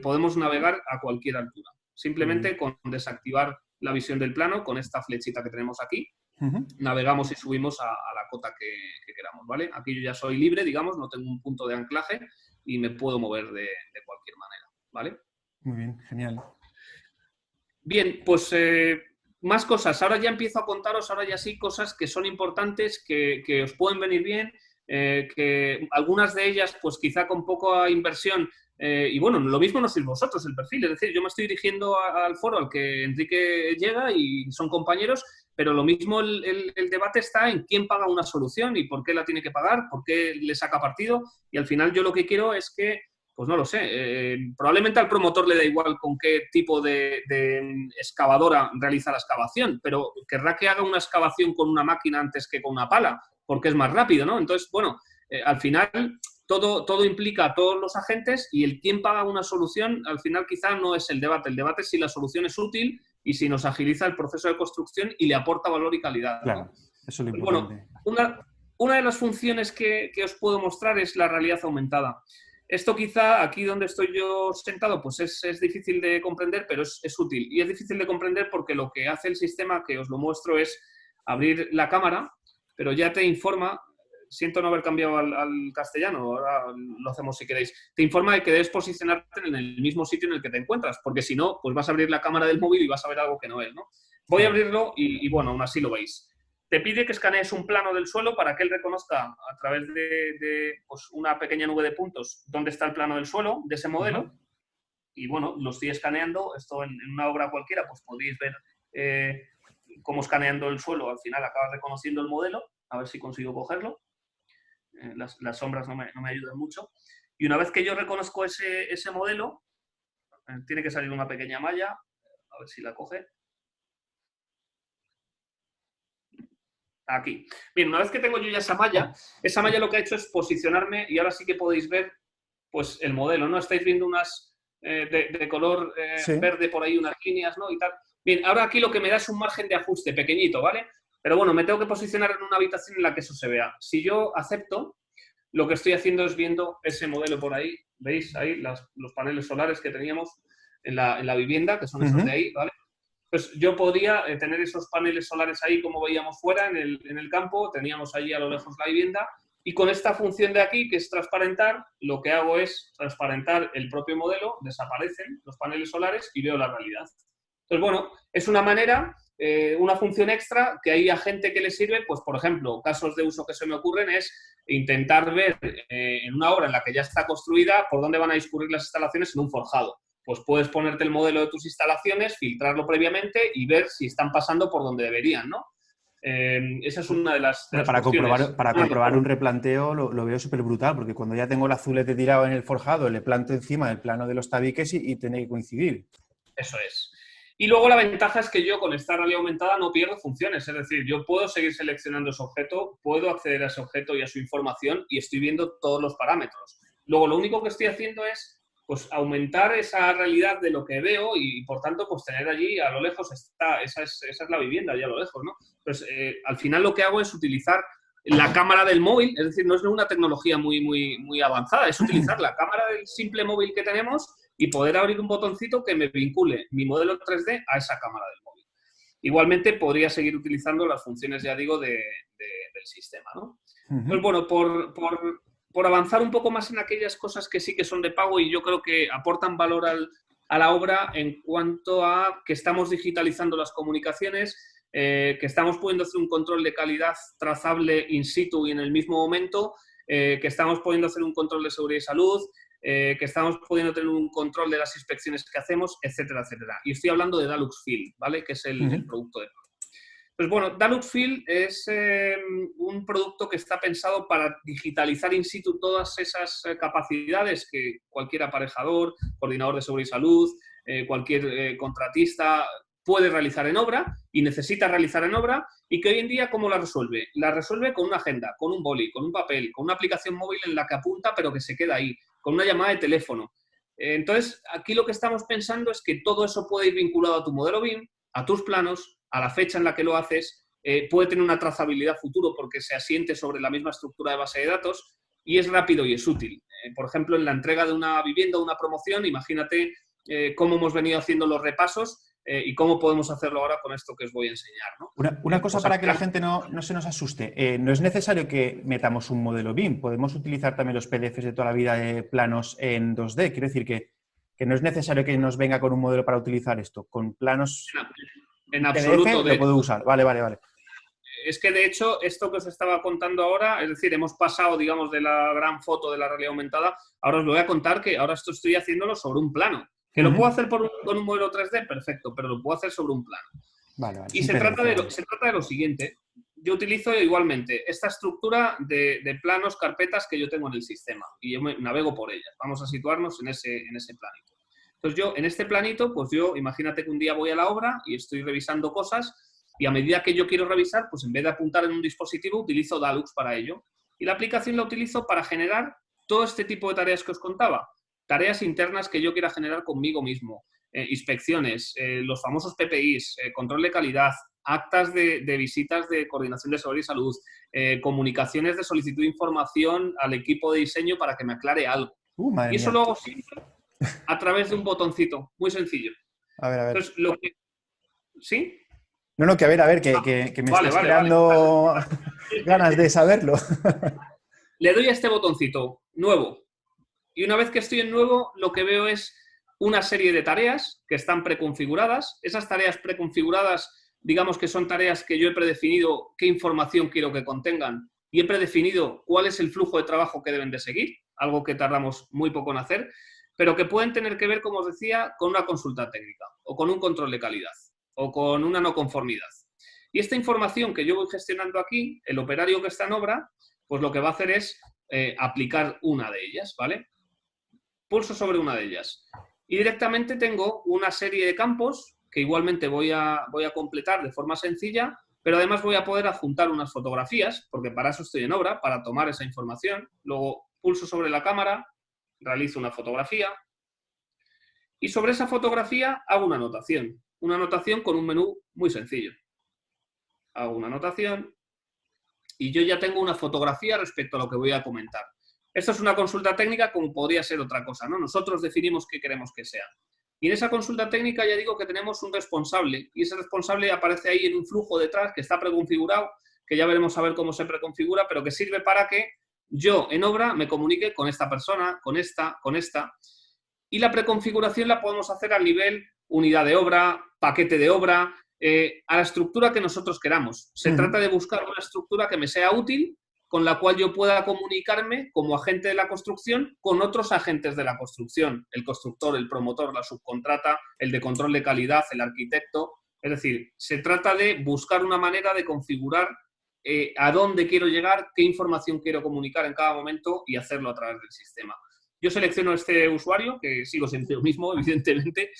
podemos navegar a cualquier altura, simplemente con desactivar la visión del plano con esta flechita que tenemos aquí. Ujú. Navegamos y subimos a la cota que queramos, ¿vale? Aquí yo ya soy libre, digamos, no tengo un punto de anclaje y me puedo mover de cualquier manera, ¿vale? Muy bien, genial. Bien, pues más cosas. Ahora ya empiezo a contaros, ahora ya sí, cosas que son importantes, que os pueden venir bien, que algunas de ellas, pues quizá con poca inversión, y bueno, lo mismo no sois vosotros el perfil, es decir, yo me estoy dirigiendo al foro al que Enrique llega y son compañeros, pero lo mismo el debate está en quién paga una solución y por qué la tiene que pagar, por qué le saca partido, y al final yo lo que quiero es que, pues no lo sé, probablemente al promotor le da igual con qué tipo de excavadora realiza la excavación, pero querrá que haga una excavación con una máquina antes que con una pala, porque es más rápido, ¿no? Entonces, bueno, al final todo implica a todos los agentes y el quién paga una solución, al final quizá no es el debate es si la solución es útil y si nos agiliza el proceso de construcción y le aporta valor y calidad, ¿no? Claro, eso es lo Pues importante. bueno, una de las funciones que os puedo mostrar es la realidad aumentada. Esto quizá aquí donde estoy yo sentado pues es difícil de comprender, pero es útil. Y es difícil de comprender porque lo que hace el sistema, que os lo muestro, es abrir la cámara, pero ya te informa, siento no haber cambiado al castellano, ahora lo hacemos si queréis, te informa de que debes posicionarte en el mismo sitio en el que te encuentras, porque si no, pues vas a abrir la cámara del móvil y vas a ver algo que no es, ¿no? Voy a abrirlo y bueno, aún así lo veis. Te pide que escanees un plano del suelo para que él reconozca a través de pues, una pequeña nube de puntos dónde está el plano del suelo de ese modelo. Uh-huh. Y bueno, lo estoy escaneando. Esto en una obra cualquiera, pues podéis ver cómo escaneando el suelo al final acabas reconociendo el modelo. A ver si consigo cogerlo. Las sombras no me ayudan mucho. Y una vez que yo reconozco ese modelo, tiene que salir una pequeña malla. A ver si la coge. Aquí. Bien, una vez que tengo yo ya esa malla lo que ha hecho es posicionarme y ahora sí que podéis ver pues el modelo, ¿no? Estáis viendo unas de color sí, verde por ahí, unas líneas, ¿no? Y tal. Bien, ahora aquí lo que me da es un margen de ajuste pequeñito, ¿vale? Pero bueno, me tengo que posicionar en una habitación en la que eso se vea. Si yo acepto, lo que estoy haciendo es viendo ese modelo por ahí. ¿Veis? Ahí los paneles solares que teníamos en la vivienda, que son esos de ahí, ¿vale? Pues yo podía tener esos paneles solares ahí como veíamos fuera en el campo, teníamos allí a lo lejos la vivienda y con esta función de aquí que es transparentar, lo que hago es transparentar el propio modelo, desaparecen los paneles solares y veo la realidad. Entonces, bueno, es una manera, una función extra que hay a gente que le sirve, pues por ejemplo, casos de uso que se me ocurren es intentar ver en una obra en la que ya está construida por dónde van a discurrir las instalaciones en un forjado. Pues puedes ponerte el modelo de tus instalaciones, filtrarlo previamente y ver si están pasando por donde deberían, ¿no? Esa es una de las para comprobar un replanteo lo veo súper brutal, porque cuando ya tengo el azulete tirado en el forjado, le planto encima del plano de los tabiques y tiene que coincidir. Eso es. Y luego la ventaja es que yo con esta realidad aumentada no pierdo funciones, es decir, yo puedo seguir seleccionando ese objeto, puedo acceder a ese objeto y a su información y estoy viendo todos los parámetros. Luego lo único que estoy haciendo es pues aumentar esa realidad de lo que veo y, por tanto, pues tener allí a lo lejos esa es la vivienda, allí a lo lejos, ¿no? Pues al final lo que hago es utilizar la cámara del móvil, es decir, no es una tecnología muy avanzada, es utilizar la cámara del simple móvil que tenemos y poder abrir un botoncito que me vincule mi modelo 3D a esa cámara del móvil. Igualmente, podría seguir utilizando las funciones, ya digo, del sistema, ¿no? Pues bueno, por avanzar un poco más en aquellas cosas que sí que son de pago y yo creo que aportan valor a la obra en cuanto a que estamos digitalizando las comunicaciones, que estamos pudiendo hacer un control de calidad trazable in situ y en el mismo momento, que estamos pudiendo hacer un control de seguridad y salud, que estamos pudiendo tener un control de las inspecciones que hacemos, etcétera, etcétera. Y estoy hablando de Dalux Field, ¿vale? Que es el producto de... Pues bueno, Dalux Field es un producto que está pensado para digitalizar in situ todas esas capacidades que cualquier aparejador, coordinador de seguridad y salud, cualquier contratista puede realizar en obra y necesita realizar en obra y que hoy en día, ¿cómo la resuelve? La resuelve con una agenda, con un boli, con un papel, con una aplicación móvil en la que apunta pero que se queda ahí, con una llamada de teléfono. Entonces, aquí lo que estamos pensando es que todo eso puede ir vinculado a tu modelo BIM, a tus planos, a la fecha en la que lo haces, puede tener una trazabilidad futuro porque se asiente sobre la misma estructura de base de datos y es rápido y es útil. Por ejemplo, en la entrega de una vivienda o una promoción, imagínate cómo hemos venido haciendo los repasos. y cómo podemos hacerlo ahora con esto que os voy a enseñar, ¿no? Una cosa Pues para que la gente no se nos asuste. No es necesario que metamos un modelo BIM. Podemos utilizar también los PDFs de toda la vida de planos en 2D. Quiero decir que no es necesario que nos venga con un modelo para utilizar esto. Con planos en PDF absoluto, lo puedo usar. Vale, vale, vale. Es que, de hecho, esto que os estaba contando ahora, es decir, hemos pasado, digamos, de la gran foto de la realidad aumentada, ahora os voy a contar que ahora esto estoy haciéndolo sobre un plano. ¿Que lo puedo hacer con un modelo 3D? Perfecto, pero lo puedo hacer sobre un plano. Vale, vale. Y se trata de lo siguiente. Yo utilizo igualmente esta estructura de planos, carpetas que yo tengo en el sistema y yo me navego por ellas. Vamos a situarnos en ese planito. Entonces yo, en este planito, pues yo, imagínate que un día voy a la obra y estoy revisando cosas y a medida que yo quiero revisar, pues en vez de apuntar en un dispositivo, utilizo Dalux para ello. Y la aplicación la utilizo para generar todo este tipo de tareas que os contaba. Tareas internas que yo quiera generar conmigo mismo. Inspecciones, los famosos PPIs, control de calidad, actas de visitas de coordinación de seguridad y salud, comunicaciones de solicitud de información al equipo de diseño para que me aclare algo. Madre y eso mía. lo hago siempre a través de un botoncito, muy sencillo. A ver. Entonces, ¿sí? No, que a ver, que me estás creando ganas de saberlo. Le doy a este botoncito, nuevo. Y una vez que estoy en nuevo, lo que veo es una serie de tareas que están preconfiguradas. Esas tareas preconfiguradas, digamos que son tareas que yo he predefinido qué información quiero que contengan y he predefinido cuál es el flujo de trabajo que deben de seguir, algo que tardamos muy poco en hacer, pero que pueden tener que ver, como os decía, con una consulta técnica o con un control de calidad o con una no conformidad. Y esta información que yo voy gestionando aquí, el operario que está en obra, pues lo que va a hacer es aplicar una de ellas, ¿vale? Pulso sobre una de ellas. Y directamente tengo una serie de campos que igualmente voy a completar de forma sencilla, pero además voy a poder adjuntar unas fotografías, porque para eso estoy en obra, para tomar esa información. Luego pulso sobre la cámara, realizo una fotografía y sobre esa fotografía hago una anotación con un menú muy sencillo. Hago una anotación y yo ya tengo una fotografía respecto a lo que voy a comentar. Esto es una consulta técnica como podría ser otra cosa, ¿no? Nosotros definimos qué queremos que sea. Y en esa consulta técnica ya digo que tenemos un responsable y ese responsable aparece ahí en un flujo detrás que está preconfigurado, que ya veremos a ver cómo se preconfigura, pero que sirve para que yo en obra me comunique con esta persona, con esta. Y la preconfiguración la podemos hacer al nivel unidad de obra, paquete de obra, a la estructura que nosotros queramos. Se trata de buscar una estructura que me sea útil, con la cual yo pueda comunicarme como agente de la construcción con otros agentes de la construcción, el constructor, el promotor, la subcontrata, el de control de calidad, el arquitecto. Es decir, se trata de buscar una manera de configurar a dónde quiero llegar, qué información quiero comunicar en cada momento y hacerlo a través del sistema. Yo selecciono este usuario, que sigo siendo yo mismo, evidentemente,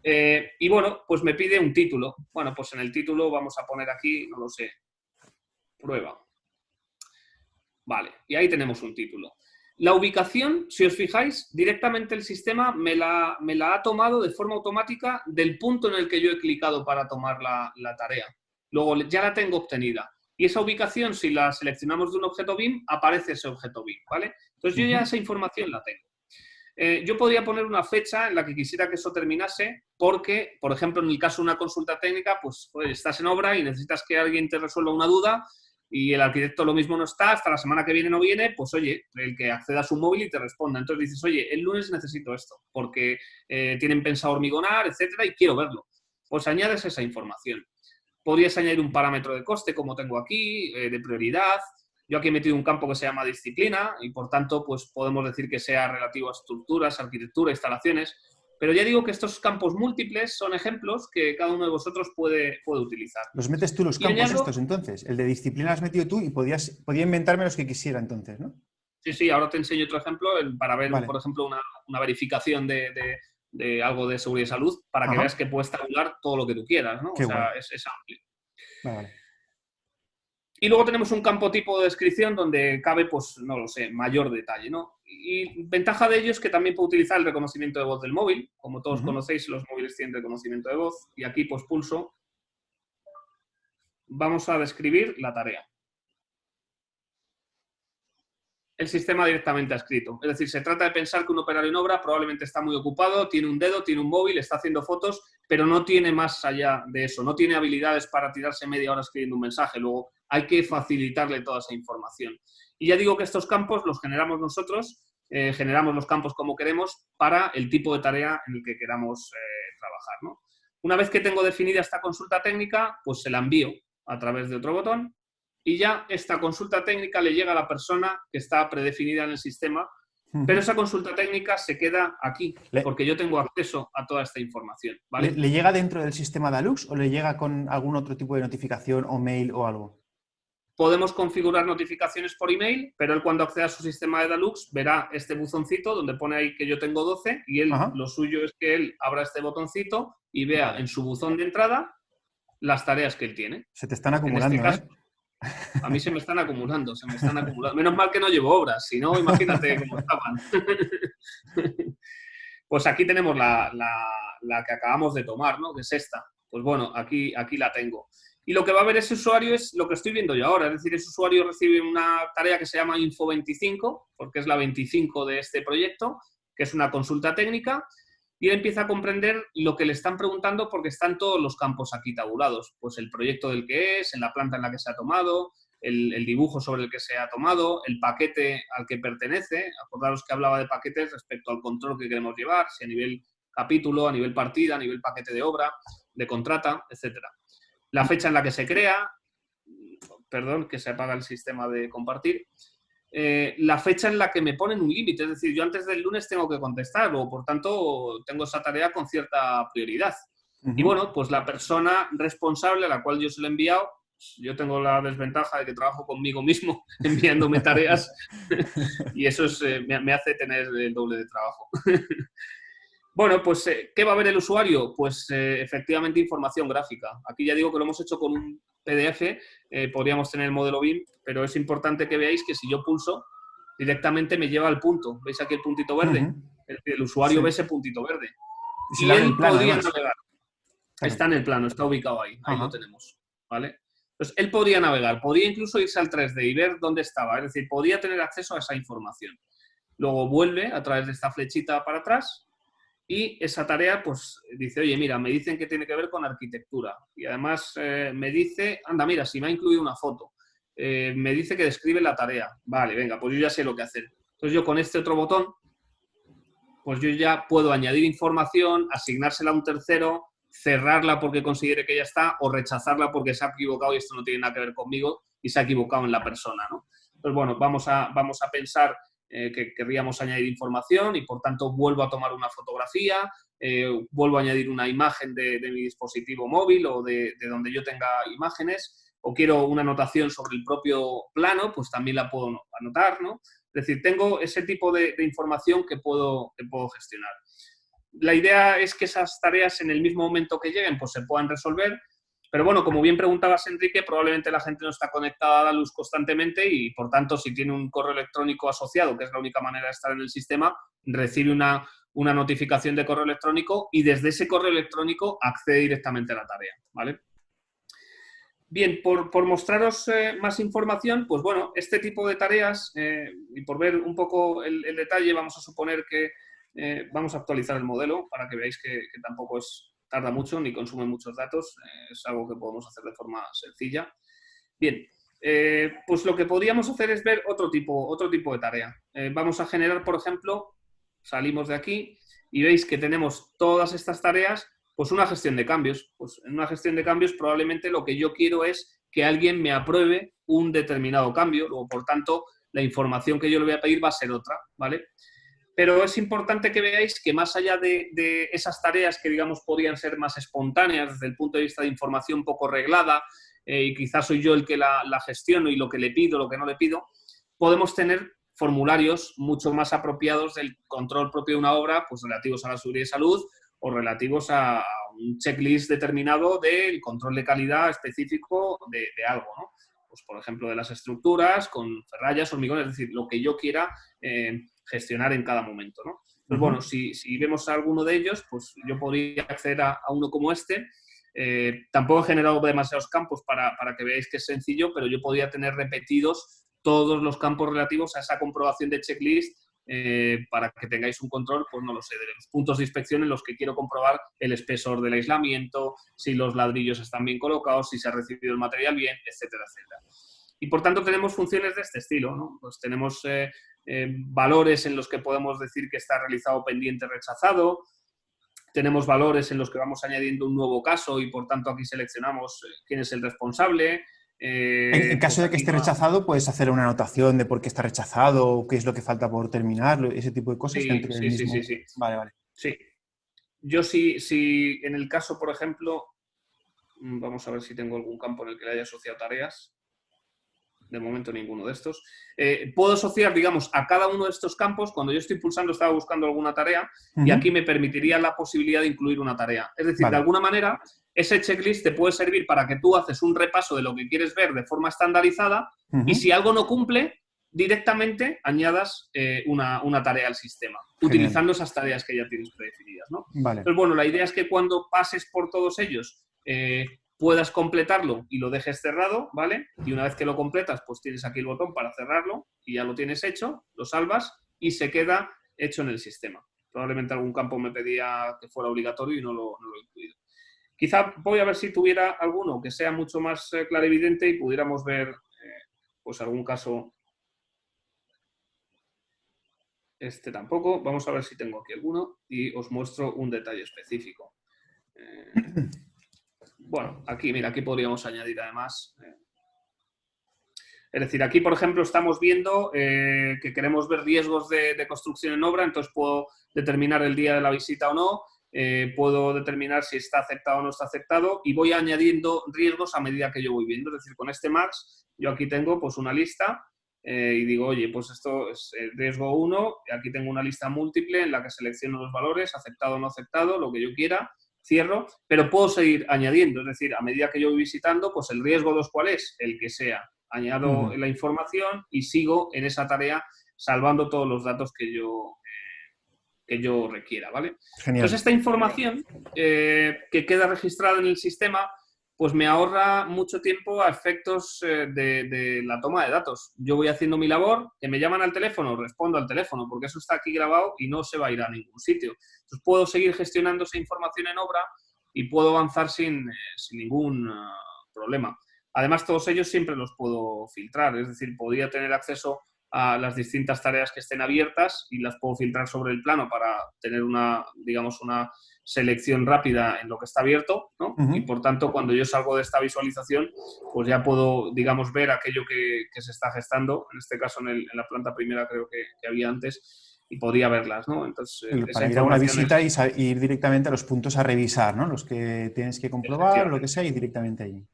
y bueno, pues me pide un título. Bueno, pues en el título vamos a poner aquí, no lo sé, prueba. Vale, y ahí tenemos un título. La ubicación, si os fijáis, directamente el sistema me la ha tomado de forma automática del punto en el que yo he clicado para tomar la tarea. Luego ya la tengo obtenida. Y esa ubicación, si la seleccionamos de un objeto BIM, aparece ese objeto BIM, ¿vale? Entonces yo ya esa información la tengo. Yo podría poner una fecha en la que quisiera que eso terminase porque, por ejemplo, en el caso de una consulta técnica, pues estás en obra y necesitas que alguien te resuelva una duda y el arquitecto lo mismo no está, hasta la semana que viene no viene, pues oye, el que acceda a su móvil y te responda. Entonces dices, oye, el lunes necesito esto porque tienen pensado hormigonar, etcétera, y quiero verlo. Pues añades esa información. Podrías añadir un parámetro de coste, como tengo aquí, de prioridad. Yo aquí he metido un campo que se llama disciplina y, por tanto, pues podemos decir que sea relativo a estructuras, arquitectura, instalaciones. Pero ya digo que estos campos múltiples son ejemplos que cada uno de vosotros puede utilizar. Los metes tú los campos estos, entonces. El de disciplina has metido tú y podía inventarme los que quisiera, entonces, ¿no? Sí, ahora te enseño otro ejemplo para ver, vale. por ejemplo, una verificación de algo de seguridad y salud para que veas que puedes tabular todo lo que tú quieras, ¿no? Qué o sea, bueno. es amplio. Vale. Y luego tenemos un campo tipo de descripción donde cabe, pues, no lo sé, mayor detalle, ¿no? Y ventaja de ello es que también puedo utilizar el reconocimiento de voz del móvil. Como todos conocéis, los móviles tienen reconocimiento de voz. Y aquí, pues, pulso. Vamos a describir la tarea. el sistema directamente adscrito. Es decir, se trata de pensar que un operario en obra probablemente está muy ocupado, tiene un dedo, tiene un móvil, está haciendo fotos, pero no tiene más allá de eso, no tiene habilidades para tirarse media hora escribiendo un mensaje. Luego hay que facilitarle toda esa información. Y ya digo que estos campos los generamos nosotros, generamos los campos como queremos para el tipo de tarea en el que queramos trabajar, ¿no? Una vez que tengo definida esta consulta técnica, pues se la envío a través de otro botón y ya esta consulta técnica le llega a la persona que está predefinida en el sistema, pero esa consulta técnica se queda aquí, porque yo tengo acceso a toda esta información, ¿vale? ¿Le llega dentro del sistema Dalux o le llega con algún otro tipo de notificación o mail o algo? Podemos configurar notificaciones por email, pero él cuando acceda a su sistema de Dalux verá este buzoncito donde pone ahí que yo tengo 12 y él, lo suyo es que él abra este botoncito y vea en su buzón de entrada las tareas que él tiene. Se te están acumulando, en este caso, a mí se me están acumulando, Menos mal que no llevo obras, si no, imagínate cómo estaban. Pues aquí tenemos la que acabamos de tomar, ¿no? Que es esta. Pues bueno, aquí la tengo. Y lo que va a ver ese usuario es lo que estoy viendo yo ahora. Es decir, ese usuario recibe una tarea que se llama Info 25, porque es la 25 de este proyecto, que es una consulta técnica, y él empieza a comprender lo que le están preguntando porque están todos los campos aquí tabulados. Pues el proyecto del que es, en la planta en la que se ha tomado, el dibujo sobre el que se ha tomado, el paquete al que pertenece. Acordaros que hablaba de paquetes respecto al control que queremos llevar, si a nivel capítulo, a nivel partida, a nivel paquete de obra, de contrata, etcétera. La fecha en la que se crea, perdón, que se apaga el sistema de compartir, la fecha en la que me ponen un límite, es decir, yo antes del lunes tengo que contestar o por tanto tengo esa tarea con cierta prioridad. Y bueno, pues la persona responsable a la cual yo se lo he enviado, yo tengo la desventaja de que trabajo conmigo mismo enviándome tareas y eso me hace tener el doble de trabajo. Bueno, pues, ¿qué va a ver el usuario? Pues, efectivamente, información gráfica. Aquí ya digo que lo hemos hecho con un PDF, podríamos tener el modelo BIM, pero es importante que veáis que si yo pulso, directamente me lleva al punto. ¿Veis aquí el puntito verde? Es decir, el usuario ve ese puntito verde. Y él podría navegar. Está en el plano, está ubicado ahí. Ahí lo tenemos, ¿vale? Entonces, él podría navegar, podría incluso irse al 3D y ver dónde estaba. Es decir, podría tener acceso a esa información. Luego vuelve a través de esta flechita para atrás. Y esa tarea, pues, dice, oye, mira, me dicen que tiene que ver con arquitectura. Y además me dice, anda, mira, si me ha incluido una foto. Me dice que describe la tarea. Vale, venga, pues yo ya sé lo que hacer. Entonces yo con este otro botón, pues yo ya puedo añadir información, asignársela a un tercero, cerrarla porque considere que ya está o rechazarla porque se ha equivocado y esto no tiene nada que ver conmigo y se ha equivocado en la persona, ¿no? Entonces, bueno, vamos a pensar que querríamos añadir información y, por tanto, vuelvo a tomar una fotografía, vuelvo a añadir una imagen de mi dispositivo móvil o de donde yo tenga imágenes, o quiero una anotación sobre el propio plano, pues también la puedo anotar, ¿no? Es decir, tengo ese tipo de información que puedo gestionar. La idea es que esas tareas en el mismo momento que lleguen pues se puedan resolver. Pero bueno, como bien preguntabas, Enrique, probablemente la gente no está conectada a la luz constantemente y, por tanto, si tiene un correo electrónico asociado, que es la única manera de estar en el sistema, recibe una notificación de correo electrónico y desde ese correo electrónico accede directamente a la tarea, ¿vale? Bien, por mostraros más información, pues bueno, este tipo de tareas, y por ver un poco el detalle, vamos a suponer que vamos a actualizar el modelo para que veáis que tampoco tarda mucho ni consume muchos datos, es algo que podemos hacer de forma sencilla. Bien, pues lo que podríamos hacer es ver otro tipo de tarea. Vamos a generar, por ejemplo, salimos de aquí y veis que tenemos todas estas tareas, pues una gestión de cambios. Pues en una gestión de cambios probablemente lo que yo quiero es que alguien me apruebe un determinado cambio, luego por tanto la información que yo le voy a pedir va a ser otra, ¿vale? Pero es importante que veáis que más allá de esas tareas que, digamos, podrían ser más espontáneas desde el punto de vista de información poco reglada, y quizás soy yo el que la gestiono y lo que le pido, lo que no le pido, podemos tener formularios mucho más apropiados del control propio de una obra, pues relativos a la seguridad y salud o relativos a un checklist determinado del control de calidad específico de algo, ¿no? Pues, por ejemplo, de las estructuras con ferrallas, hormigones, es decir, lo que yo quiera gestionar en cada momento, ¿no? Pues bueno, si vemos alguno de ellos, pues yo podría acceder a uno como este. Tampoco he generado demasiados campos para que veáis que es sencillo, pero yo podría tener repetidos todos los campos relativos a esa comprobación de checklist para que tengáis un control, pues no lo sé, de los puntos de inspección en los que quiero comprobar el espesor del aislamiento, si los ladrillos están bien colocados, si se ha recibido el material bien, etcétera, etcétera. Y por tanto tenemos funciones de este estilo, ¿no? Pues tenemos valores en los que podemos decir que está realizado pendiente rechazado, tenemos valores en los que vamos añadiendo un nuevo caso y por tanto aquí seleccionamos quién es el responsable. En caso de que esté rechazado, puedes hacer una anotación de por qué está rechazado, qué es lo que falta por terminarlo, ese tipo de cosas. Sí, sí. Vale. Sí. Yo sí, en el caso, por ejemplo, vamos a ver si tengo algún campo en el que le haya asociado tareas. De momento ninguno de estos. Puedo asociar, digamos, a cada uno de estos campos. Cuando yo estoy pulsando, estaba buscando alguna tarea y aquí me permitiría la posibilidad de incluir una tarea. Es decir, de alguna manera, ese checklist te puede servir para que tú haces un repaso de lo que quieres ver de forma estandarizada y si algo no cumple, directamente añadas una tarea al sistema, utilizando esas tareas que ya tienes predefinidas, ¿no? Vale. Entonces, bueno, la idea es que cuando pases por todos ellos, puedas completarlo y lo dejes cerrado, ¿vale? Y una vez que lo completas, pues tienes aquí el botón para cerrarlo y ya lo tienes hecho, lo salvas y se queda hecho en el sistema. Probablemente algún campo me pedía que fuera obligatorio y no lo he incluido. Quizá voy a ver si tuviera alguno que sea mucho más clarividente y pudiéramos ver pues algún caso. Este tampoco. Vamos a ver si tengo aquí alguno y os muestro un detalle específico. Bueno, aquí, mira, aquí podríamos añadir además. Es decir, aquí, por ejemplo, estamos viendo que queremos ver riesgos de construcción en obra, entonces puedo determinar el día de la visita o no, puedo determinar si está aceptado o no está aceptado y voy añadiendo riesgos a medida que yo voy viendo. Es decir, con este Max, yo aquí tengo pues una lista y digo, oye, pues esto es el riesgo 1, y aquí tengo una lista múltiple en la que selecciono los valores, aceptado o no aceptado, lo que yo quiera, cierro, pero puedo seguir añadiendo, es decir, a medida que yo voy visitando, pues el riesgo 2, ¿cuál es? El que sea. Añado la información y sigo en esa tarea salvando todos los datos que yo requiera, ¿vale? Genial. Entonces, esta información que queda registrada en el sistema, pues me ahorra mucho tiempo a efectos de la toma de datos. Yo voy haciendo mi labor, que me llaman al teléfono, respondo al teléfono, porque eso está aquí grabado y no se va a ir a ningún sitio. Entonces, puedo seguir gestionando esa información en obra y puedo avanzar sin ningún problema. Además, todos ellos siempre los puedo filtrar, es decir, podría tener acceso a las distintas tareas que estén abiertas y las puedo filtrar sobre el plano para tener una selección rápida en lo que está abierto, ¿no? Y por tanto, cuando yo salgo de esta visualización, pues ya puedo, digamos, ver aquello que se está gestando, en este caso en la planta primera creo que había antes, y podría verlas, ¿no? Entonces, para ir a una visita y ir directamente a los puntos a revisar, ¿no? Los que tienes que comprobar, lo que sea, y directamente allí.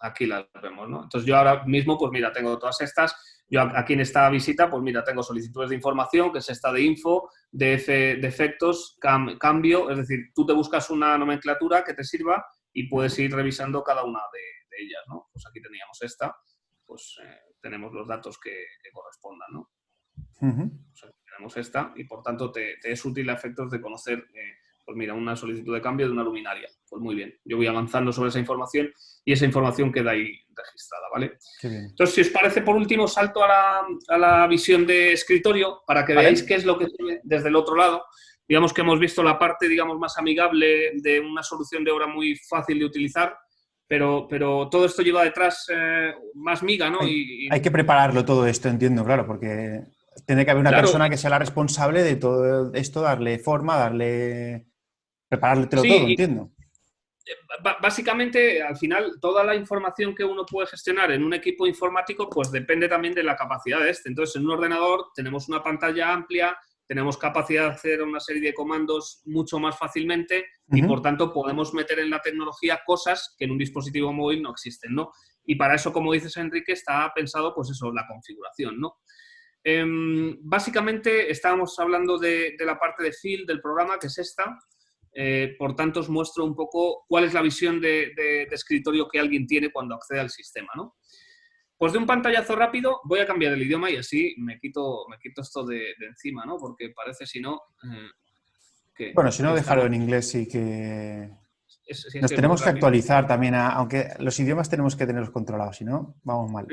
Aquí las vemos, ¿no? Entonces yo ahora mismo, pues mira, tengo todas estas. Yo aquí en esta visita, pues mira, tengo solicitudes de información, que es esta de info, defectos, cambio, es decir, tú te buscas una nomenclatura que te sirva y puedes ir revisando cada una de ellas, ¿no? Pues aquí teníamos esta, pues tenemos los datos que correspondan, ¿no? Pues aquí tenemos esta y por tanto te es útil a efectos de conocer, pues mira, una solicitud de cambio de una luminaria. Pues muy bien, yo voy avanzando sobre esa información y esa información queda ahí registrada, ¿vale? Qué bien. Entonces, si os parece, por último, salto a la visión de escritorio para que veáis qué es lo que tiene desde el otro lado. Digamos que hemos visto la parte, digamos, más amigable de una solución de obra muy fácil de utilizar, pero todo esto lleva detrás más miga, ¿no? Hay que prepararlo todo esto, entiendo, claro, porque tiene que haber una persona que sea la responsable de todo esto, darle forma, preparártelo todo, entiendo. Básicamente, al final, toda la información que uno puede gestionar en un equipo informático, pues depende también de la capacidad de este. Entonces, en un ordenador tenemos una pantalla amplia, tenemos capacidad de hacer una serie de comandos mucho más fácilmente y, por tanto, podemos meter en la tecnología cosas que en un dispositivo móvil no existen, ¿no? Y para eso, como dices, Enrique, está pensado, pues eso, la configuración, ¿no? Básicamente, estábamos hablando de la parte de field del programa, que es esta. Por tanto, os muestro un poco cuál es la visión de escritorio que alguien tiene cuando accede al sistema, ¿no? Pues de un pantallazo rápido voy a cambiar el idioma y así me quito esto de encima, ¿no? Porque parece, si no... bueno, si no, dejarlo en inglés sí que... Nos tenemos que actualizar también, aunque los idiomas tenemos que tenerlos controlados, si no, vamos mal.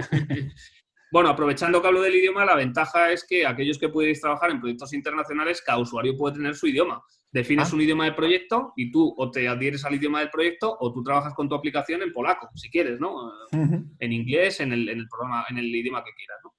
Bueno, aprovechando que hablo del idioma, la ventaja es que aquellos que podéis trabajar en proyectos internacionales, cada usuario puede tener su idioma. Defines un idioma de proyecto y tú o te adhieres al idioma del proyecto o tú trabajas con tu aplicación en polaco, si quieres, ¿no? En inglés, en el programa, en el idioma que quieras, ¿no?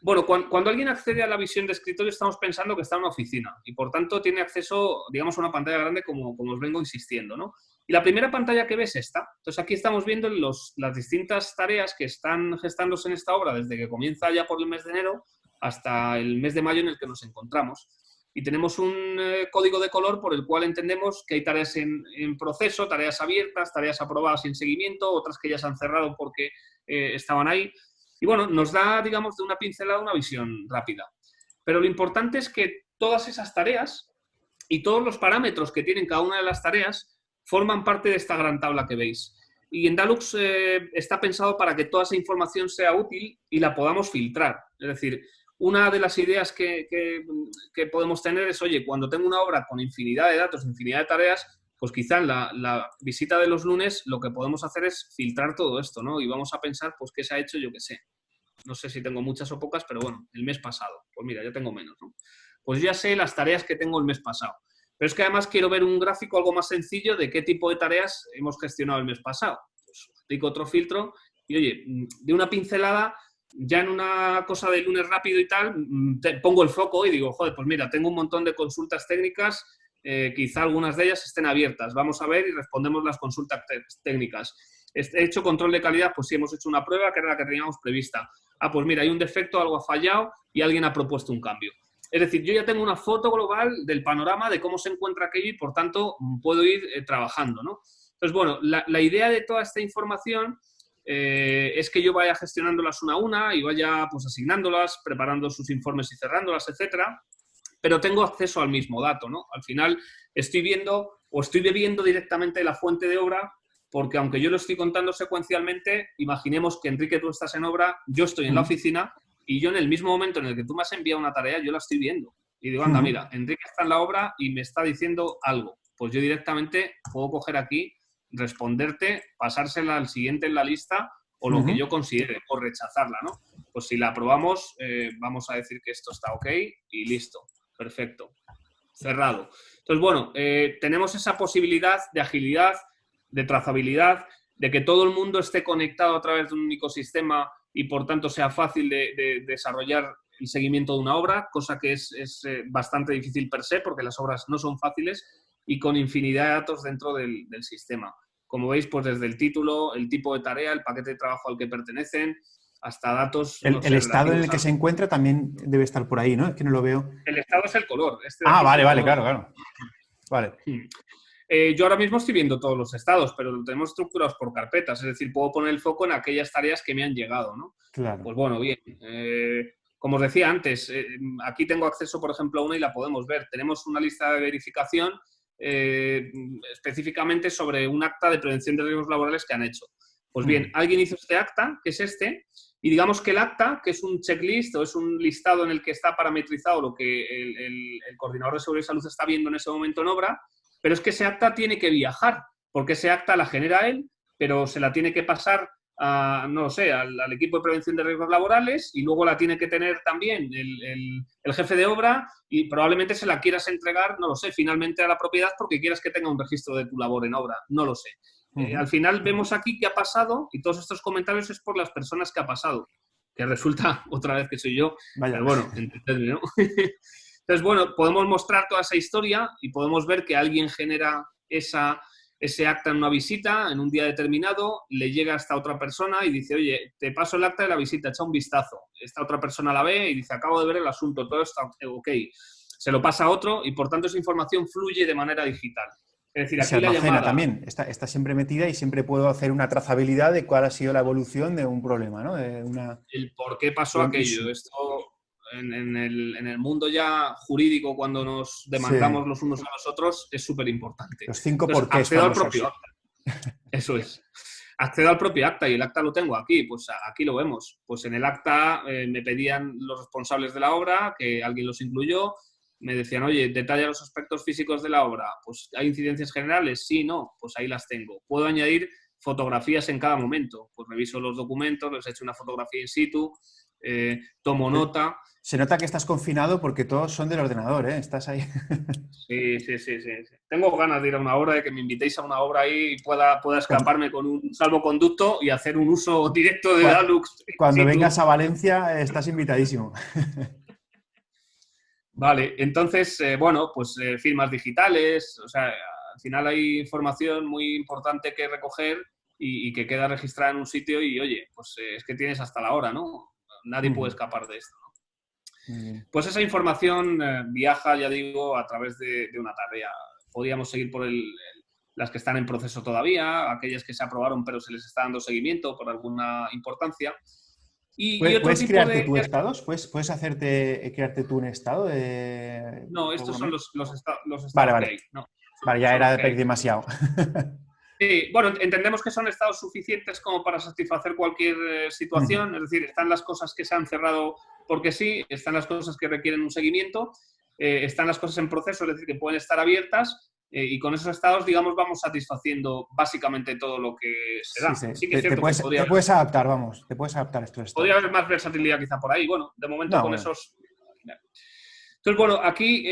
Bueno, cuando alguien accede a la visión de escritorio, estamos pensando que está en una oficina y, por tanto, tiene acceso, digamos, a una pantalla grande, como os vengo insistiendo, ¿no? Y la primera pantalla que ves es esta. Entonces, aquí estamos viendo las distintas tareas que están gestándose en esta obra desde que comienza ya por el mes de enero hasta el mes de mayo en el que nos encontramos. Y tenemos un código de color por el cual entendemos que hay tareas en proceso, tareas abiertas, tareas aprobadas y en seguimiento, otras que ya se han cerrado porque estaban ahí. Y bueno, nos da, digamos, de una pincelada una visión rápida. Pero lo importante es que todas esas tareas y todos los parámetros que tienen cada una de las tareas forman parte de esta gran tabla que veis. Y en Dalux está pensado para que toda esa información sea útil y la podamos filtrar. Es decir, una de las ideas que podemos tener es, oye, cuando tengo una obra con infinidad de datos, infinidad de tareas, pues quizá en la visita de los lunes lo que podemos hacer es filtrar todo esto, ¿no? Y vamos a pensar, pues, qué se ha hecho, yo qué sé. No sé si tengo muchas o pocas, pero bueno, el mes pasado. Pues mira, ya tengo menos, ¿no? Pues ya sé las tareas que tengo el mes pasado. Pero es que además quiero ver un gráfico algo más sencillo de qué tipo de tareas hemos gestionado el mes pasado. Pues aplico otro filtro y, oye, de una pincelada, ya en una cosa de lunes rápido y tal, pongo el foco y digo, joder, pues mira, tengo un montón de consultas técnicas, quizá algunas de ellas estén abiertas. Vamos a ver y respondemos las consultas técnicas. He hecho control de calidad, pues sí, hemos hecho una prueba que era la que teníamos prevista. Ah, pues mira, hay un defecto, algo ha fallado y alguien ha propuesto un cambio. Es decir, yo ya tengo una foto global del panorama de cómo se encuentra aquello y, por tanto, puedo ir trabajando, ¿no? Entonces, bueno, la idea de toda esta información es que yo vaya gestionándolas una a una y vaya, pues, asignándolas, preparando sus informes y cerrándolas, etcétera, pero tengo acceso al mismo dato, ¿no? Al final estoy viendo o estoy bebiendo directamente de la fuente de obra, porque aunque yo lo estoy contando secuencialmente, imaginemos que, Enrique, tú estás en obra, yo estoy en la oficina y yo en el mismo momento en el que tú me has enviado una tarea, yo la estoy viendo. Y digo, anda, mira, Enrique está en la obra y me está diciendo algo. Pues yo directamente puedo coger aquí, responderte, pasársela al siguiente en la lista o lo que yo considere, o rechazarla, ¿no? Pues si la aprobamos, vamos a decir que esto está ok y listo. Perfecto. Cerrado. Entonces, bueno, tenemos esa posibilidad de agilidad, de trazabilidad, de que todo el mundo esté conectado a través de un único sistema y, por tanto, sea fácil de desarrollar el seguimiento de una obra, cosa que es bastante difícil per se, porque las obras no son fáciles, y con infinidad de datos dentro del sistema. Como veis, pues desde el título, el tipo de tarea, el paquete de trabajo al que pertenecen, hasta datos... El estado en el que se encuentra también debe estar por ahí, ¿no? Es que no lo veo. El estado es el color. Vale, claro. Vale. Yo ahora mismo estoy viendo todos los estados, pero lo tenemos estructurados por carpetas, es decir, puedo poner el foco en aquellas tareas que me han llegado, ¿no? Claro. Pues bueno, bien. Como os decía antes, aquí tengo acceso, por ejemplo, a una y la podemos ver. Tenemos una lista de verificación específicamente sobre un acta de prevención de riesgos laborales que han hecho. Pues bien, alguien hizo este acta, que es este, y digamos que el acta, que es un checklist o es un listado en el que está parametrizado lo que el coordinador de seguridad y salud está viendo en ese momento en obra, pero es que ese acta tiene que viajar, porque ese acta la genera él, pero se la tiene que pasar a, no lo sé, al equipo de prevención de riesgos laborales y luego la tiene que tener también el jefe de obra y probablemente se la quieras entregar, no lo sé, finalmente a la propiedad porque quieras que tenga un registro de tu labor en obra, no lo sé. Al final vemos aquí qué ha pasado y todos estos comentarios es por las personas que ha pasado, que resulta otra vez que soy yo, pero bueno, entendedme, ¿no? Entonces, bueno, podemos mostrar toda esa historia y podemos ver que alguien genera ese acta en una visita, en un día determinado, le llega a esta otra persona y dice, oye, te paso el acta de la visita, echa un vistazo. Esta otra persona la ve y dice, acabo de ver el asunto, todo está ok. Se lo pasa a otro y, por tanto, esa información fluye de manera digital. Es decir, aquí se almacena la llamada también, está siempre metida y siempre puedo hacer una trazabilidad de cuál ha sido la evolución de un problema, ¿no? El por qué pasó aquello. Esto en el mundo ya jurídico, cuando nos demandamos los unos a los otros, es súper importante. Los 5 porqués. Accedo al propio acta. Eso es. Accedo al propio acta y el acta lo tengo aquí, pues aquí lo vemos. Pues en el acta me pedían los responsables de la obra, que alguien los incluyó, me decían, oye, detalla los aspectos físicos de la obra. Pues, ¿hay incidencias generales? Sí, no, pues ahí las tengo. Puedo añadir fotografías en cada momento. Pues reviso los documentos, les echo una fotografía in situ, tomo nota. Se nota que estás confinado porque todos son del ordenador, ¿eh? Estás ahí. Sí. Tengo ganas de ir a una obra, de que me invitéis a una obra ahí y pueda escaparme con un salvoconducto y hacer un uso directo de Dalux. Cuando vengas a Valencia estás invitadísimo. Vale, entonces, bueno, pues firmas digitales, o sea, al final hay información muy importante que recoger y que queda registrada en un sitio y, oye, pues es que tienes hasta la hora, ¿no? Nadie puede escapar de esto, ¿no? Pues esa información viaja, ya digo, a través de una tarea. Podríamos seguir por las que están en proceso todavía, aquellas que se aprobaron pero se les está dando seguimiento por alguna importancia. ¿Puedes crearte tú estados? ¿Puedes crearte tú un estado? No, estos son los estados vale. que hay. No, vale, ya era demasiado. Sí, bueno, entendemos que son estados suficientes como para satisfacer cualquier situación, es decir, están las cosas que se han cerrado porque sí, están las cosas que requieren un seguimiento, están las cosas en proceso, es decir, que pueden estar abiertas y con esos estados, digamos, vamos satisfaciendo básicamente todo lo que se da. Sí que es cierto te puedes adaptar, vamos, te puedes adaptar a estos estados. Podría haber más versatilidad quizá por ahí, bueno, de momento con esos... Entonces, bueno, aquí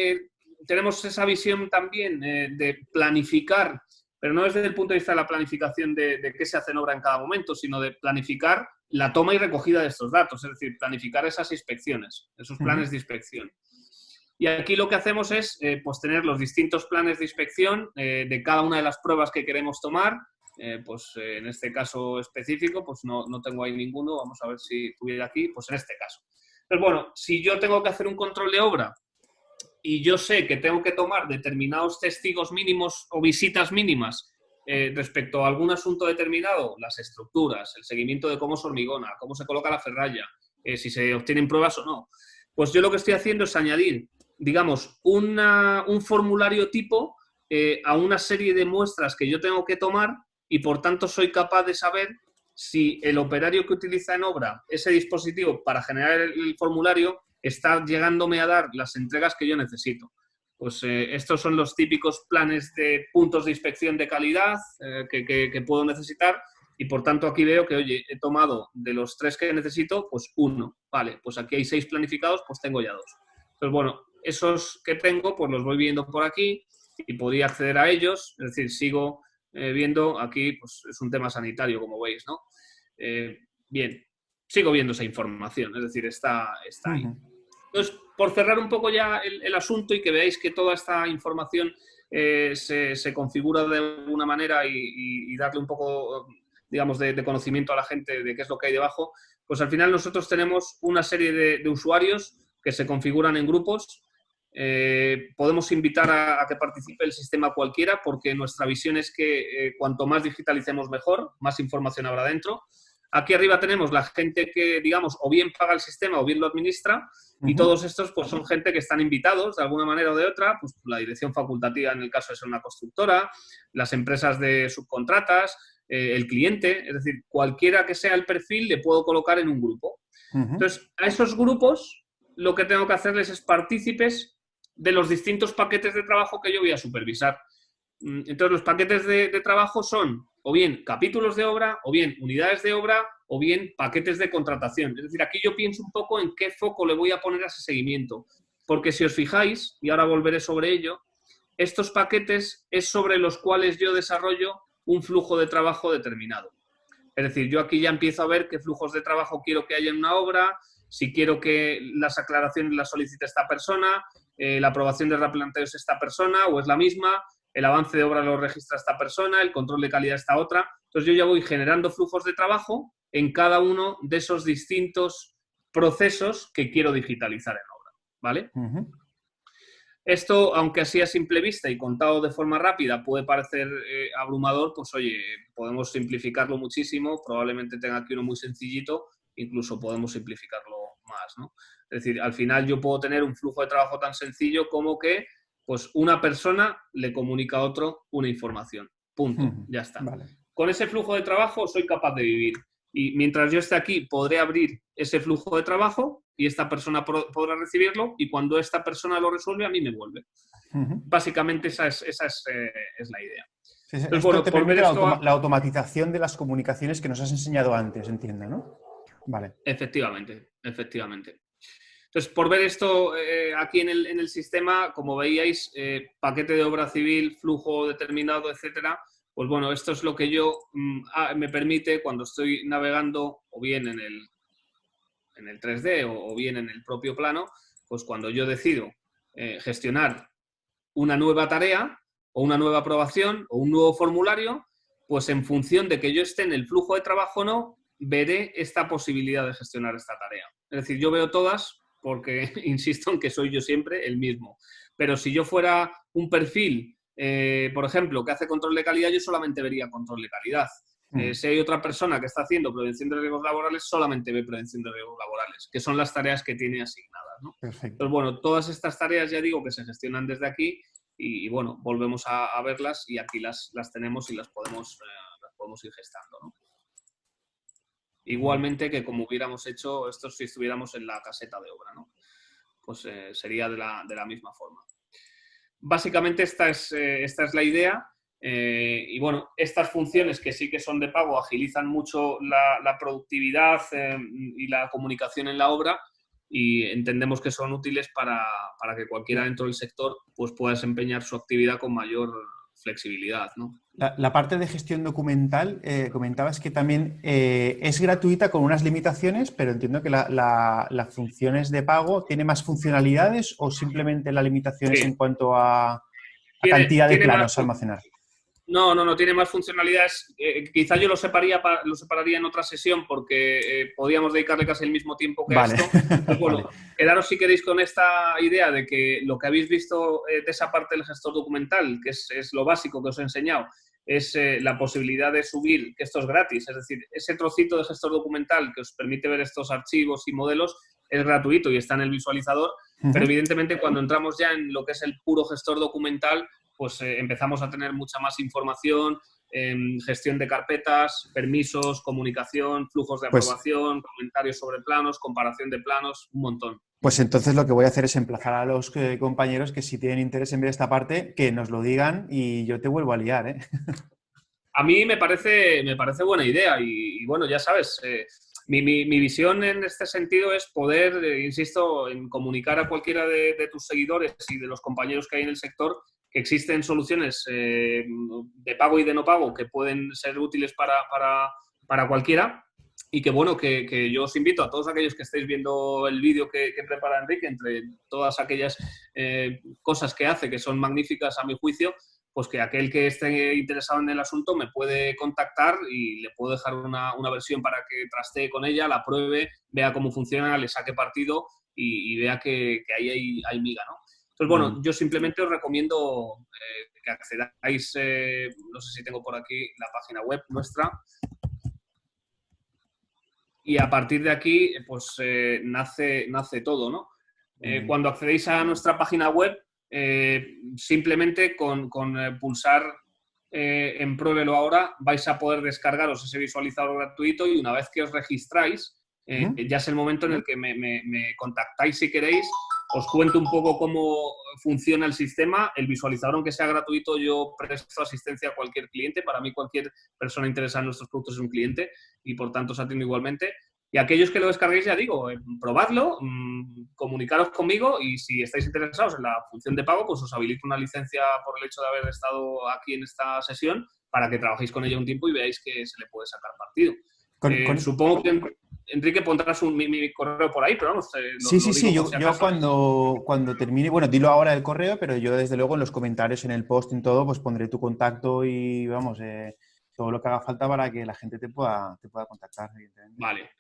tenemos esa visión también de planificar, pero no desde el punto de vista de la planificación de qué se hace en obra en cada momento, sino de planificar la toma y recogida de estos datos, es decir, planificar esas inspecciones, esos planes de inspección. Y aquí lo que hacemos es pues tener los distintos planes de inspección de cada una de las pruebas que queremos tomar. Pues en este caso específico, pues no tengo ahí ninguno, vamos a ver si tuviera aquí, pues en este caso. Pero bueno, si yo tengo que hacer un control de obra y yo sé que tengo que tomar determinados testigos mínimos o visitas mínimas respecto a algún asunto determinado, las estructuras, el seguimiento de cómo se hormigona, cómo se coloca la ferralla, si se obtienen pruebas o no, pues yo lo que estoy haciendo es añadir, digamos, un formulario tipo a una serie de muestras que yo tengo que tomar y por tanto soy capaz de saber si el operario que utiliza en obra ese dispositivo para generar el formulario está llegándome a dar las entregas que yo necesito. Pues estos son los típicos planes de puntos de inspección de calidad que puedo necesitar y por tanto aquí veo que, oye, he tomado de los 3 que necesito, pues 1. Vale, pues aquí hay 6 planificados, pues tengo ya 2. Entonces, bueno, esos que tengo, pues los voy viendo por aquí y podría acceder a ellos, es decir, sigo viendo aquí, pues es un tema sanitario, como veis, ¿no? Bien, sigo viendo esa información, es decir, está ahí. Entonces, por cerrar un poco ya el asunto y que veáis que toda esta información se configura de alguna manera y darle un poco, digamos, de conocimiento a la gente de qué es lo que hay debajo, pues al final nosotros tenemos una serie de usuarios que se configuran en grupos. Podemos invitar a que participe el sistema cualquiera porque nuestra visión es que cuanto más digitalicemos mejor, más información habrá dentro. Aquí arriba tenemos la gente que, digamos, o bien paga el sistema o bien lo administra y todos estos pues son gente que están invitados de alguna manera o de otra, pues la dirección facultativa en el caso de ser una constructora, las empresas de subcontratas, el cliente, es decir, cualquiera que sea el perfil le puedo colocar en un grupo. Entonces, a esos grupos lo que tengo que hacerles es partícipes de los distintos paquetes de trabajo que yo voy a supervisar. Entonces, los paquetes de trabajo son o bien capítulos de obra, o bien unidades de obra, o bien paquetes de contratación. Es decir, aquí yo pienso un poco en qué foco le voy a poner a ese seguimiento. Porque si os fijáis, y ahora volveré sobre ello, estos paquetes es sobre los cuales yo desarrollo un flujo de trabajo determinado. Es decir, yo aquí ya empiezo a ver qué flujos de trabajo quiero que haya en una obra, si quiero que las aclaraciones las solicite esta persona, la aprobación de replanteos esta persona o es la misma, el avance de obra lo registra esta persona, el control de calidad esta otra. Entonces yo ya voy generando flujos de trabajo en cada uno de esos distintos procesos que quiero digitalizar en obra, ¿vale? Esto, aunque así a simple vista y contado de forma rápida puede parecer abrumador, pues oye, podemos simplificarlo muchísimo, probablemente tenga aquí uno muy sencillito, incluso podemos simplificarlo más, ¿no? Es decir, al final yo puedo tener un flujo de trabajo tan sencillo como que pues una persona le comunica a otro una información. Punto. Ya está. Vale. Con ese flujo de trabajo soy capaz de vivir. Y mientras yo esté aquí, podré abrir ese flujo de trabajo y esta persona podrá recibirlo y cuando esta persona lo resuelve, a mí me vuelve. Básicamente esa es la idea. Entonces, Esto bueno, te por ver permite esto... la automatización de las comunicaciones que nos has enseñado antes, entiendo, ¿no? Vale. Efectivamente, efectivamente. Entonces, por ver esto aquí en el sistema, como veíais, paquete de obra civil, flujo determinado, etcétera, pues bueno, esto es lo que me permite cuando estoy navegando o bien en el 3D o bien en el propio plano, pues cuando yo decido gestionar una nueva tarea o una nueva aprobación o un nuevo formulario, pues en función de que yo esté en el flujo de trabajo o no, veré esta posibilidad de gestionar esta tarea. Es decir, yo veo todas porque insisto en que soy yo siempre el mismo. Pero si yo fuera un perfil, por ejemplo, que hace control de calidad, yo solamente vería control de calidad. Si hay otra persona que está haciendo prevención de riesgos laborales, solamente ve prevención de riesgos laborales, que son las tareas que tiene asignadas, ¿no? Perfecto. Entonces, bueno, todas estas tareas ya digo que se gestionan desde aquí y bueno, volvemos a verlas y aquí las tenemos y las podemos ir gestando, ¿no? Igualmente que como hubiéramos hecho esto si estuviéramos en la caseta de obra, ¿no? Pues sería de la misma forma. Básicamente esta es la idea y bueno, estas funciones que sí que son de pago agilizan mucho la productividad y la comunicación en la obra y entendemos que son útiles para que cualquiera dentro del sector pues pueda desempeñar su actividad con mayor flexibilidad, ¿no? La parte de gestión documental, comentabas que también es gratuita con unas limitaciones, pero entiendo que las funciones de pago tiene más funcionalidades o simplemente la limitación es Sí. en cuanto a cantidad de planos a almacenar. No, tiene más funcionalidades. Quizá yo lo separaría en otra sesión porque podíamos dedicarle casi el mismo tiempo que Vale. a esto. Pues bueno, Vale. quedaros si queréis con esta idea de que lo que habéis visto de esa parte del gestor documental, que es lo básico que os he enseñado, es la posibilidad de subir, que esto es gratis, es decir, ese trocito de gestor documental que os permite ver estos archivos y modelos es gratuito y está en el visualizador, pero evidentemente cuando entramos ya en lo que es el puro gestor documental, pues empezamos a tener mucha más información, gestión de carpetas, permisos, comunicación, flujos de aprobación, comentarios sobre planos, comparación de planos, un montón. Pues entonces lo que voy a hacer es emplazar a los compañeros que si tienen interés en ver esta parte, que nos lo digan y yo te vuelvo a liar, ¿eh? A mí me parece buena idea y bueno, ya sabes, mi visión en este sentido es poder, insisto, en comunicar a cualquiera de tus seguidores y de los compañeros que hay en el sector que existen soluciones de pago y de no pago que pueden ser útiles para cualquiera y que bueno, que yo os invito a todos aquellos que estéis viendo el vídeo que prepara Enrique, entre todas aquellas cosas que hace que son magníficas a mi juicio, pues que aquel que esté interesado en el asunto me puede contactar y le puedo dejar una versión para que trastee con ella, la pruebe, vea cómo funciona, le saque partido y vea que ahí hay miga, ¿no? Entonces, bueno, yo simplemente os recomiendo que accedáis, no sé si tengo por aquí la página web nuestra, y a partir de aquí, pues nace todo, ¿no? Cuando accedéis a nuestra página web, simplemente con pulsar en Pruébelo ahora vais a poder descargaros ese visualizador gratuito y una vez que os registráis, ya es el momento en el que me contactáis si queréis, os cuento un poco cómo funciona el sistema. El visualizador, aunque sea gratuito, yo presto asistencia a cualquier cliente. Para mí cualquier persona interesada en nuestros productos es un cliente y por tanto os atiendo igualmente. Y aquellos que lo descarguéis, ya digo, probadlo, comunicaros conmigo y si estáis interesados en la función de pago, pues os habilito una licencia por el hecho de haber estado aquí en esta sesión para que trabajéis con ella un tiempo y veáis que se le puede sacar partido. Supongo que Enrique pondrás mi correo por ahí, pero vamos. Sí. Yo cuando termine, bueno, dilo ahora el correo, pero yo desde luego en los comentarios, en el post, en todo, pues pondré tu contacto y vamos, todo lo que haga falta para que la gente te pueda contactar, evidentemente. Vale.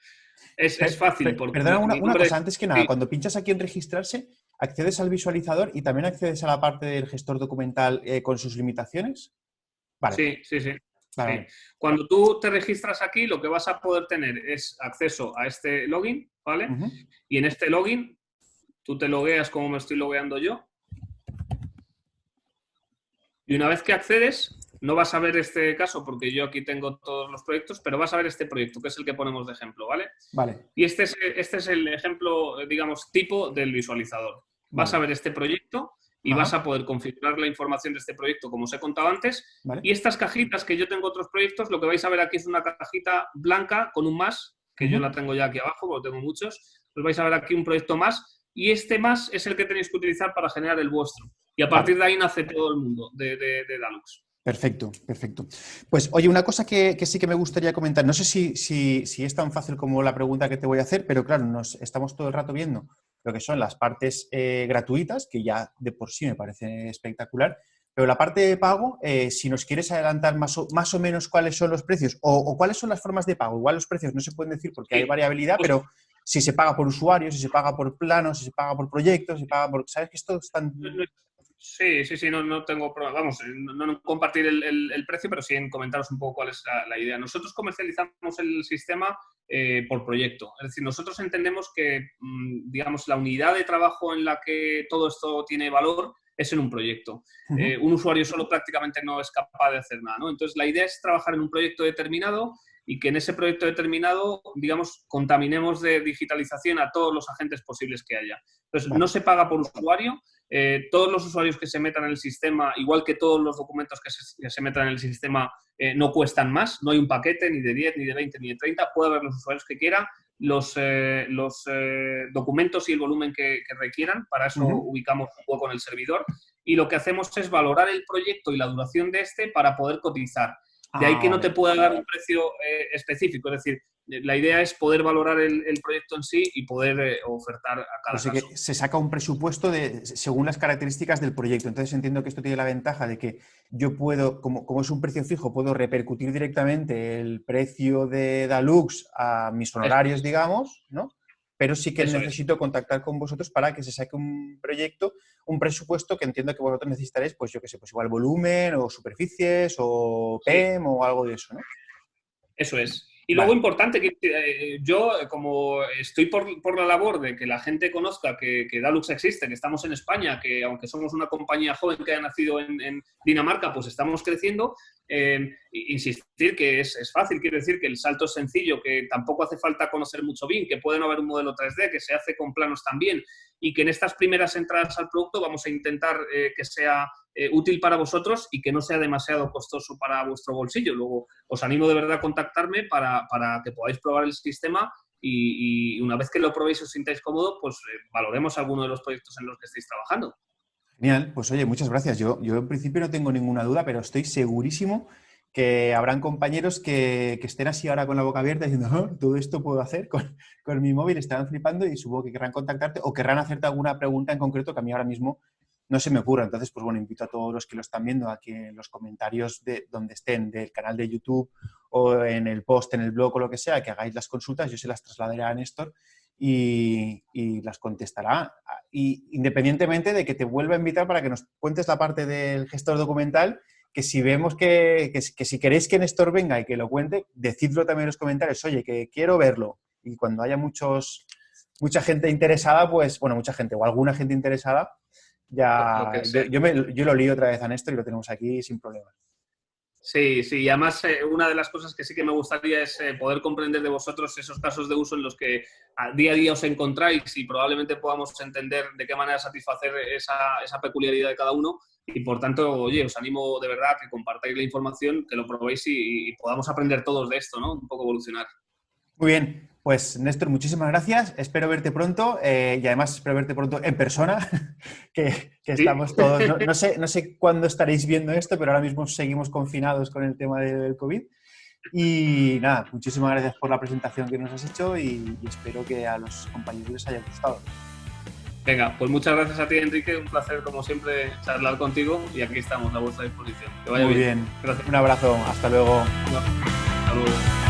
Es fácil. Perdona, una cosa, antes que nada, sí. Cuando pinchas aquí en registrarse, ¿accedes al visualizador y también accedes a la parte del gestor documental con sus limitaciones? Vale. Sí. Vale. Cuando tú te registras aquí, lo que vas a poder tener es acceso a este login, ¿vale? Y en este login, tú te logueas como me estoy logueando yo. Y una vez que accedes, no vas a ver este caso porque yo aquí tengo todos los proyectos, pero vas a ver este proyecto, que es el que ponemos de ejemplo, ¿vale? Vale. Y este es el ejemplo, digamos, tipo del visualizador. Vas a ver este proyecto y vas a poder configurar la información de este proyecto como os he contado antes. Vale. Y estas cajitas, que yo tengo otros proyectos, lo que vais a ver aquí es una cajita blanca con un más, que yo la tengo ya aquí abajo, porque tengo muchos. Pues vais a ver aquí un proyecto más, y este más es el que tenéis que utilizar para generar el vuestro. Y a partir de ahí nace todo el mundo de Dalux. Perfecto, perfecto. Pues, oye, una cosa que sí que me gustaría comentar, no sé si es tan fácil como la pregunta que te voy a hacer, pero claro, nos estamos todo el rato viendo lo que son las partes gratuitas, que ya de por sí me parece espectacular, pero la parte de pago, si nos quieres adelantar más o menos cuáles son los precios o cuáles son las formas de pago. Igual los precios no se pueden decir porque hay variabilidad, pero si se paga por usuario, si se paga por planos, si se paga por proyectos, si se paga por... ¿Sabes que esto es tan...? Sí, no tengo problema. Vamos, no compartir el precio, pero sí en comentaros un poco cuál es la idea. Nosotros comercializamos el sistema por proyecto. Es decir, nosotros entendemos que, digamos, la unidad de trabajo en la que todo esto tiene valor es en un proyecto. Un usuario solo prácticamente no es capaz de hacer nada, ¿no? Entonces, la idea es trabajar en un proyecto determinado y que en ese proyecto determinado, digamos, contaminemos de digitalización a todos los agentes posibles que haya. Entonces, no se paga por usuario. Todos los usuarios que se metan en el sistema, igual que todos los documentos que se metan en el sistema, no cuestan más. No hay un paquete ni de 10, ni de 20, ni de 30. Puede haber los usuarios que quieran, los documentos y el volumen que requieran. Para eso ubicamos un hueco en el servidor. Y lo que hacemos es valorar el proyecto y la duración de este para poder cotizar. De ahí que no te pueda dar un precio específico. Es decir, la idea es poder valorar el proyecto en sí y poder ofertar a cada caso. Que se saca un presupuesto según las características del proyecto. Entonces entiendo que esto tiene la ventaja de que yo puedo, como es un precio fijo, puedo repercutir directamente el precio de Dalux a mis honorarios, digamos, ¿no? Pero sí que necesito contactar con vosotros para que se saque un proyecto, un presupuesto que entiendo que vosotros necesitaréis, pues yo qué sé, pues igual volumen o superficies o PEM o algo de eso, ¿no? Eso es. Y luego importante, que yo como estoy por la labor de que la gente conozca que Dalux existe, que estamos en España, que aunque somos una compañía joven que ha nacido en Dinamarca, pues estamos creciendo, insistir que es fácil, quiero decir que el salto es sencillo, que tampoco hace falta conocer mucho BIM, que puede no haber un modelo 3D, que se hace con planos también, y que en estas primeras entradas al producto vamos a intentar que sea útil para vosotros y que no sea demasiado costoso para vuestro bolsillo. Luego os animo de verdad a contactarme para que podáis probar el sistema y una vez que lo probéis y os sintáis cómodo, pues valoremos alguno de los proyectos en los que estéis trabajando. Genial, pues oye, muchas gracias. Yo en principio no tengo ninguna duda, pero estoy segurísimo que habrán compañeros que estén así ahora con la boca abierta diciendo, oh, todo esto puedo hacer con mi móvil, estarán flipando y supongo que querrán contactarte o querrán hacerte alguna pregunta en concreto que a mí ahora mismo no se me ocurra. Entonces, pues bueno, invito a todos los que lo están viendo a que en los comentarios de donde estén, del canal de YouTube o en el post, en el blog o lo que sea, que hagáis las consultas, yo se las trasladaré a Néstor y las contestará. Y independientemente de que te vuelva a invitar para que nos cuentes la parte del gestor documental, que si vemos que si queréis que Néstor venga y que lo cuente, decidlo también en los comentarios, oye, que quiero verlo. Y cuando haya mucha gente interesada, pues, bueno, mucha gente o alguna gente interesada, ya yo lo lío otra vez a Néstor y lo tenemos aquí sin problemas. Sí, y además una de las cosas que sí que me gustaría es poder comprender de vosotros esos casos de uso en los que día a día os encontráis y probablemente podamos entender de qué manera satisfacer esa peculiaridad de cada uno y por tanto, oye, os animo de verdad a que compartáis la información, que lo probéis y podamos aprender todos de esto, ¿no? Un poco evolucionar. Muy bien, pues Néstor, muchísimas gracias. Espero verte pronto y además espero verte pronto en persona, que estamos todos... No sé cuándo estaréis viendo esto, pero ahora mismo seguimos confinados con el tema del COVID. Y nada, muchísimas gracias por la presentación que nos has hecho y espero que a los compañeros les haya gustado. Venga, pues muchas gracias a ti, Enrique. Un placer, como siempre, charlar contigo y aquí estamos a vuestra disposición. Que vaya muy bien. Gracias. Un abrazo. Hasta luego. Hasta luego.